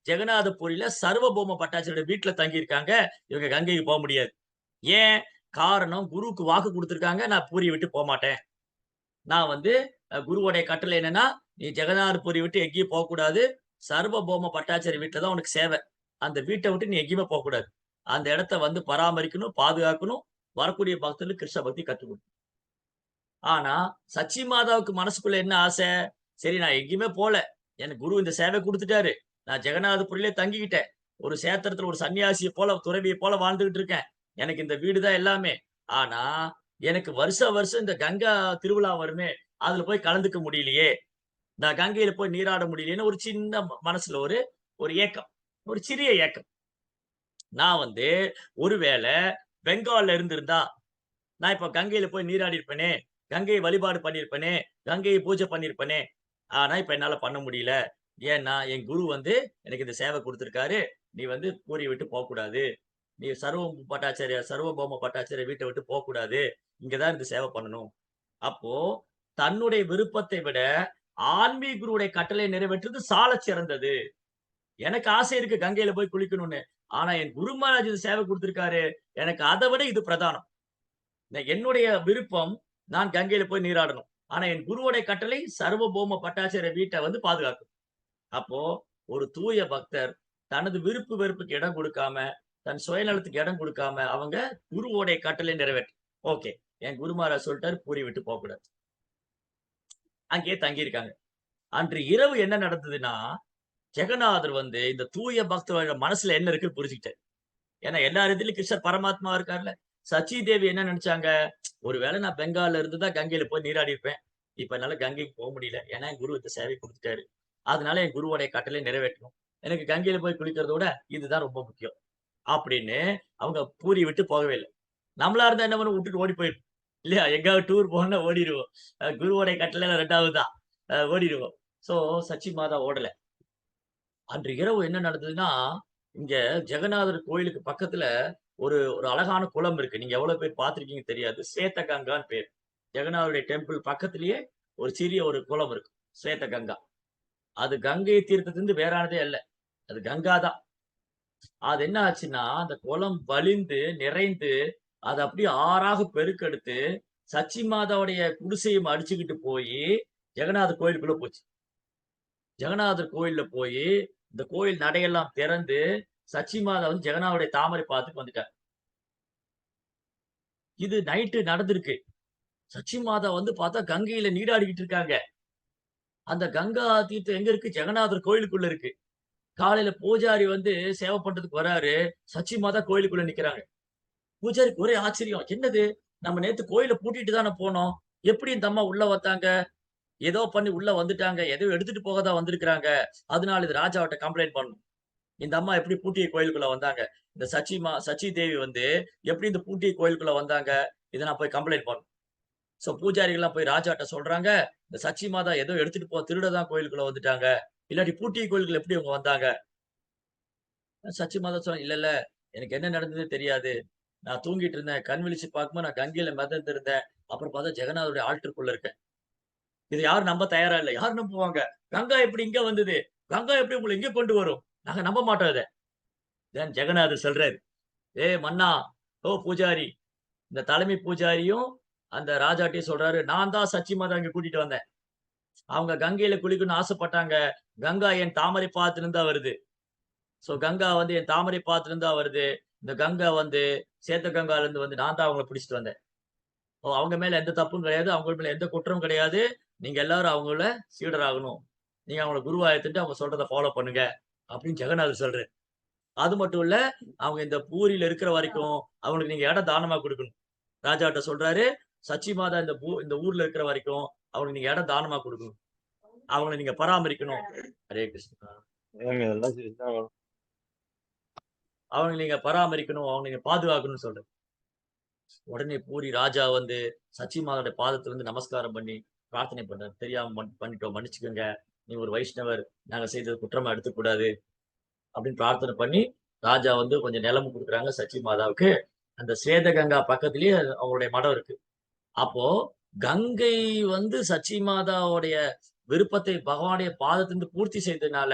ஜெகநாதபுரியில சர்வபௌம பட்டாச்சாரியோட வீட்ல தங்கியிருக்காங்க. இவங்க கங்கைக்கு போ முடியாது. ஏன்? காரணம் குருவுக்கு வாக்கு குடுத்திருக்காங்க. நான் பூரிய விட்டு போமாட்டேன். நான் வந்து குருவோடைய கட்டளை என்னன்னா, நீ ஜெகநாதபுரி விட்டு எங்கேயும் போக்கூடாது. சர்வபௌம பட்டாச்சாரி வீட்ல தான் உனக்கு சேவை. அந்த வீட்ட விட்டு நீ எங்கேயுமே போக்கூடாது. அந்த இடத்த வந்து பராமரிக்கணும், பாதுகாக்கணும். வரக்கூடிய பக்தர்களுக்கு கிருஷ்ண பக்தி கத்துக் குடுக்கணும். ஆனா, சச்சி மாதாவுக்கு மனசுக்குள்ள என்ன ஆசை? சரி நான் எங்கேயுமே போல. எனக்கு குரு இந்த சேவை குடுத்துட்டாரு. நான் ஜெகநாதபுரியிலே தங்கிக்கிட்டேன். ஒரு சேத்திரத்துல ஒரு சன்னியாசிய போல, துறவிய போல வாழ்ந்துகிட்டு இருக்கேன். எனக்கு இந்த வீடு தான் எல்லாமே. ஆனா, எனக்கு வருஷம் வருஷம் இந்த கங்கா திருவிழா வருமே, அதுல போய் கலந்துக்க முடியலையே! நான் கங்கையில போய் நீராட முடியலையேன்னு ஒரு சின்ன மனசுல ஒரு ஒரு ஏக்கம். ஒரு சிறிய ஏக்கம். நான் வந்து ஒருவேள பெங்கால்ல இருந்திருந்தா, நான் இப்ப கங்கையில போய் நீராடி இருப்பேனே! கங்கையை வழிபாடு பண்ணியிருப்பேனே! கங்கையை பூஜை பண்ணியிருப்பேனே! ஆனா, இப்ப என்னால பண்ண முடியல. ஏன்னா, என் குரு வந்து எனக்கு இந்த சேவை குடுத்திருக்காரு. நீ வந்து பூரிய விட்டு போக்கூடாது. நீ சர்வபௌம பட்டாச்சாரிய வீட்ட விட்டு போக்கூடாது. இங்க தான் இருந்து சேவை பண்ணணும். அப்போ தன்னுடைய விருப்பத்தை விட ஆன்மீக குருவுடைய கட்டளையை நிறைவேற்றுவது சாலச் சிறந்தது. எனக்கு ஆசை இருக்கு கங்கையில போய் குளிக்கணும்னு. ஆனா என் குரு மகாராஜ் இந்த சேவை குடுத்திருக்காரு. எனக்கு அத விட இது பிரதானம். என்னுடைய விருப்பம் நான் கங்கையில போய் நீராடணும். ஆனா என் குருவுடைய கட்டளை சர்வபௌம பட்டாச்சாரிய வீட்ட வந்து பாதுகாக்கணும். அப்போ ஒரு தூய பக்தர் தனது விருப்பு வெறுப்புக்கு இடம் கொடுக்காம, தன் சுயநலத்துக்கு இடம் கொடுக்காம, அவங்க குருவோடைய கட்டளை நிறைவேற்று. ஓகே. என் குரு மகாராஜ் சொல்ட்டாரு பூரி விட்டு போக்கூடாது. அங்கேயே தங்கியிருக்காங்க. அன்று இரவு என்ன நடந்ததுன்னா, ஜெகநாதர் வந்து இந்த தூய பக்தரோட மனசுல என்ன இருக்குன்னு புரிஞ்சுக்கிட்டாரு. ஏன்னா எல்லா இடத்துலயும் கிருஷ்ணர் பரமாத்மாவா இருக்கார்ல. சச்சி தேவி என்ன நெனச்சாங்க, ஒருவேளை நான் பெங்கால்ல இருந்து தான் கங்கையில போய் நீராடி இருப்பேன். இப்ப என்னால கங்கைக்கு போ முடியல. ஏன்னா என் குரு இந்த சேவை குடுத்துட்டாரு. அதனால என் குருவோடைய கட்டளைய நிறைவேற்றணும். எனக்கு கங்கையில போய் குளிக்கிறத விட இதுதான் ரொம்ப முக்கியம். அப்படின்னு அவங்க பூரி விட்டு போகவே இல்ல. நம்மளா இருந்தா என்ன பண்ணுவோம்? வுட்டுட்டு ஓடி போயிரும். இல்லையா? எங்கயாவது டூர் போகணும்னா ஓடிருவோம். குருவோடைய கட்டளையில 2வது தான். ஓடிருவோம். சோ சச்சி மாதா ஓடல. அன்று இரவு என்ன நடந்ததுன்னா, இங்க ஜெகநாதர் கோயிலுக்கு பக்கத்துல ஒரு ஒரு அழகான குளம் இருக்கு. நீங்க எவ்வளவு பேர் பார்த்திருக்கீங்கன்னு தெரியாது. சேத்தகங்கான்னு பேரு. ஜெகநாதருடைய டெம்பிள் பக்கத்திலேயே ஒரு சிறிய ஒரு குளம் இருக்கு. சேத்தகங்கா. அது கங்கை தீர்த்தத்திலிருந்து வேறானதே அல்ல. அது கங்கா தான். அது என்ன ஆச்சுன்னா, அந்த குளம் வழிந்து, நிறைந்து, அது அப்படியே ஆறாக பெருக்கெடுத்து, சச்சி மாதாவுடைய குடிசையும் அடிச்சுக்கிட்டு போயி, ஜெகநாதர் கோயிலுக்குள்ள போச்சு. ஜெகநாதர் கோயில்ல போயி, இந்த கோயில் நடையெல்லாம் திறந்து, சச்சி மாதா வந்து ஜெகநாதருடைய தாமரை பாதத்துக்கு வந்துட்டாங்க. இது நைட்டு நடந்திருக்கு. சச்சி மாதா வந்து பார்த்தா கங்கையில நீராடிக்கிட்டு இருக்காங்க. அந்த கங்கா தீர்த்தம் எங்க இருக்கு? ஜெகநாதர் கோயிலுக்குள்ள இருக்கு. காலையில பூஜாரி வந்து சேவை பண்றதுக்கு வராரு. சச்சி மாதா கோயிலுக்குள்ள நிக்கிறாங்க. பூஜாரிக்கு ஒரே ஆச்சரியம். என்னது? நம்ம நேத்து கோயில பூட்டிட்டு தானே போனோம். எப்படி இந்த அம்மா உள்ள வந்தாங்க? ஏதோ பண்ணி உள்ள வந்துட்டாங்க. ஏதோ எடுத்துட்டு போக தான் வந்திருக்கிறாங்க. அதனால இது ராஜாவிட்ட கம்ப்ளைண்ட் பண்ணணும். இந்த அம்மா எப்படி பூட்டிய கோயிலுக்குள்ள வந்தாங்க? இந்த சச்சி தேவி வந்து எப்படி இந்த பூட்டிய கோயிலுக்குள்ள வந்தாங்க? இத நான் போய் கம்ப்ளைண்ட் பண்ணணும். சோ பூஜாரிகள்லாம் போய் ராஜாட்ட சொல்றாங்க. இந்த சச்சி மாதா ஏதோ எடுத்துட்டு திருட தான் கோயிலுக்குள்ள வந்துட்டாங்க. இல்லாட்டி பூட்டிய கோயிலுக்குள்ள எப்படி இவங்க வந்தாங்க? சச்சி மாதா சொன்னா, "இல்ல, இல்ல. எனக்கு என்ன நடந்ததுன்னே தெரியாது. நான் தூங்கிட்டு இருந்தேன். கண் விழிச்சு பார்க்கும்போது நான் கங்கையில மிதந்திருந்தேன். அப்புறம் பார்த்தா ஜெகநாதருடைய ஆல்டருக்குள்ள இருக்கேன்." இத யாரும் நம்ப தயாரா இல்ல. யார் நம்புவாங்க? கங்கா எப்படி இங்க வந்தது? கங்கா எப்படி உங்கள இங்க கொண்டு வரும்? நாங்க நம்ப மாட்டோம் இத. தென் ஜெகநாதர் சொல்றாரு, "ஏய் மன்னா, ஓ பூஜாரி." இந்த தலைமை பூஜாரியும், அந்த ராஜாட்டயும் சொல்றாரு, "நான் தான் சச்சி மாதா இங்க கூட்டிட்டு வந்தேன். அவங்க கங்கையில குளிக்கணும்னு ஆசைப்பட்டாங்க. கங்கா என் தாமரை பாதத்திலிருந்து தான் வருது. சோ கங்கா வந்து என் தாமரை பாதத்திலிருந்து தான் வருது. இந்த கங்கா வந்து சேத்த கங்காலருந்து வந்து நான் தான் அவங்கள பிடிச்சுட்டு வந்தேன். ஓ அவங்க மேல எந்த தப்பும் கிடையாது. அவங்க மேல எந்த குற்றமும் கிடையாது. நீங்க எல்லாரும் அவங்கள சீடராகணும். நீங்க அவங்கள குருவா ஏத்துட்டு அவங்க சொல்றத ஃபாலோ பண்ணுங்க." அப்படின்னு ஜெகநாதர் சொல்றாரு. அது மட்டும் இல்ல, அவங்க இந்த பூரியில இருக்கிற வரைக்கும் அவங்களுக்கு நீங்க இடம் தானமா குடுக்கணும். ராஜாட்ட சொல்றாரு, "சச்சி மாதா இந்த ஊர்ல இருக்கிற வரைக்கும் அவங்களுக்கு நீங்க இடம் தானமா குடுக்கணும். அவங்கள நீங்க பராமரிக்கணும்." ஹரே கிருஷ்ணா. ஏங்க இதெல்லாம் செஞ்சுதான் ஆகணும். அவங்கள நீங்க பராமரிக்கணும், அவங்கள நீங்க பாதுகாக்கணும்னு சொல்றாரு. உடனே பூரி ராஜா வந்து சச்சி மாதாவுடைய பாதத்துல வந்து நமஸ்காரம் பண்ணி பிரார்த்தனை பண்றாரு. "தெரியாம பண்ணிட்டோம். மன்னிச்சுக்கங்க. நீங்க ஒரு வைஷ்ணவர். நாங்க செய்தது குற்றமா எடுத்துக்க கூடாது." அப்படின்னு பிரார்த்தனை பண்ணி, ராஜா வந்து கொஞ்சம் நிலமும் குடுக்குறாங்க சச்சி மாதாவுக்கு. அந்த ஸ்வேதகங்கா பக்கத்திலேயே அவங்களுடைய மடம் இருக்கு. அப்போ கங்கை வந்து சச்சி மாதாவுடைய விருப்பத்தை பகவானுடைய பாதத்திலிருந்து பூர்த்தி செய்ததுனால,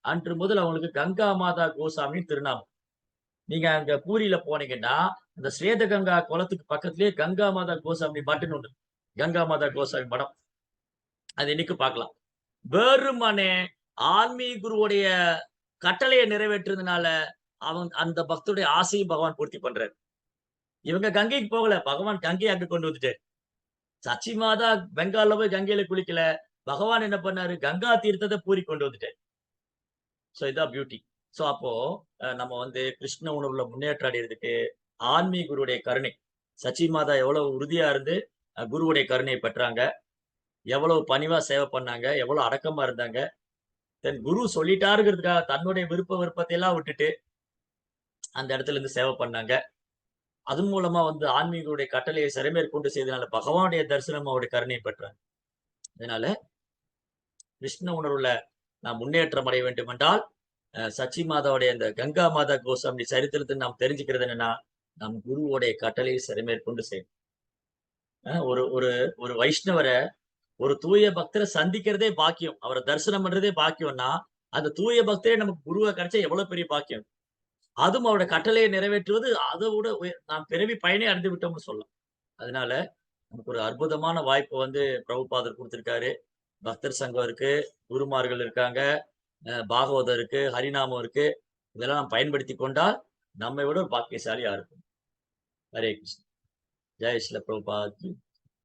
அன்று முதல் அவங்களுக்கு கங்கா மாதா கோசாமின்னு திருநாமம். நீங்க அங்க பூரியில போனீங்கன்னா, அந்த ஸ்வேதகங்கா குளத்துக்கு பக்கத்திலேயே கங்கா மாதா கோசாமி மட்டுன்னு ஒண்ணு. கங்கா மாதா கோசாமி மடம். அது இன்னைக்கும் பார்க்கலாம். வெறுமனே ஆன்மீக குருவுடைய கட்டளைய நிறைவேற்றுறதுனால, அந்த பக்தருடைய ஆசையும் பகவான் பூர்த்தி பண்றாரு. இவங்க கங்கைக்கு போகல. பகவான் கங்கைய அங்க கொண்டு வந்துட்டாரு. சச்சி மாதா பெங்கால்ல போய் கங்கையில குளிக்கல. பகவான் என்ன பண்ணாரு? கங்கா தீர்த்தத்த பூரி கொண்டு வந்துட்டாரு. இதான் பியூட்டி. அப்போ நம்ம வந்து கிருஷ்ண உணர்வுல முன்னேற்றம் அடையறதுக்கு ஆன்மீக குருவுடைய கருணை. சச்சி மாதா எவ்வளவு உறுதியா இருந்து குருவுடைய கருணைய பெற்றாங்க. எவ்வளவு பணிவா சேவை பண்ணாங்க. எவ்வளவு அடக்கமா இருந்தாங்க. குரு சொல்லிட்டாருங்கிறதுக்காக தன்னுடைய விருப்பத்தை எல்லாம் விட்டுட்டு அந்த இடத்துல இருந்து சேவை பண்ணாங்க. அதன் மூலமா வந்து ஆன்மீகருடைய கட்டளையை சிறைமேற்கொண்டு செய்தனால பகவானுடைய தரிசனம் அவருடைய கருணையை பெற்றாங்க. அதனால கிருஷ்ண உணர்வுல நாம் முன்னேற்றம் அடைய வேண்டும் என்றால், சச்சி மாதாவுடைய அந்த கங்கா மாதா கோசாமி சரித்திரத்தை நாம் தெரிஞ்சுக்கிறது என்னன்னா, நம் குருவுடைய கட்டளையை சிறைமேற்கொண்டு செய்யணும். ஒரு ஒரு ஒரு வைஷ்ணவர ஒரு தூய பக்தர சந்திக்கிறதே பாக்கியம். அவர தரிசனம் பண்றதே பாக்கியம்னா, அந்த தூய பக்தரே நமக்கு குருவா கிடைச்சா எவ்வளவு பெரிய பாக்கியம். அதுவும் அவருடைய கட்டளையை நிறைவேற்றுவது அத விட நாம் பிறவி பயனே அடைந்து விட்டோம்னு சொல்லலாம். அதனால நமக்கு ஒரு அற்புதமான வாய்ப்பு வந்து பிரபுபாதர் குடுத்திருக்காரு. பக்தர் சங்கம் இருக்கு, குருமார்கள் இருக்காங்க, பாகவதம் இருக்கு, ஹரிநாமம் இருக்கு. இதெல்லாம் நாம் பயன்படுத்திக் கொண்டால், நம்மை விட ஒரு பாக்கியசாலி யாரும் இல்ல. ஹரே கிருஷ்ணா. ஜெய் ஸ்ரீல பிரபுபாத்.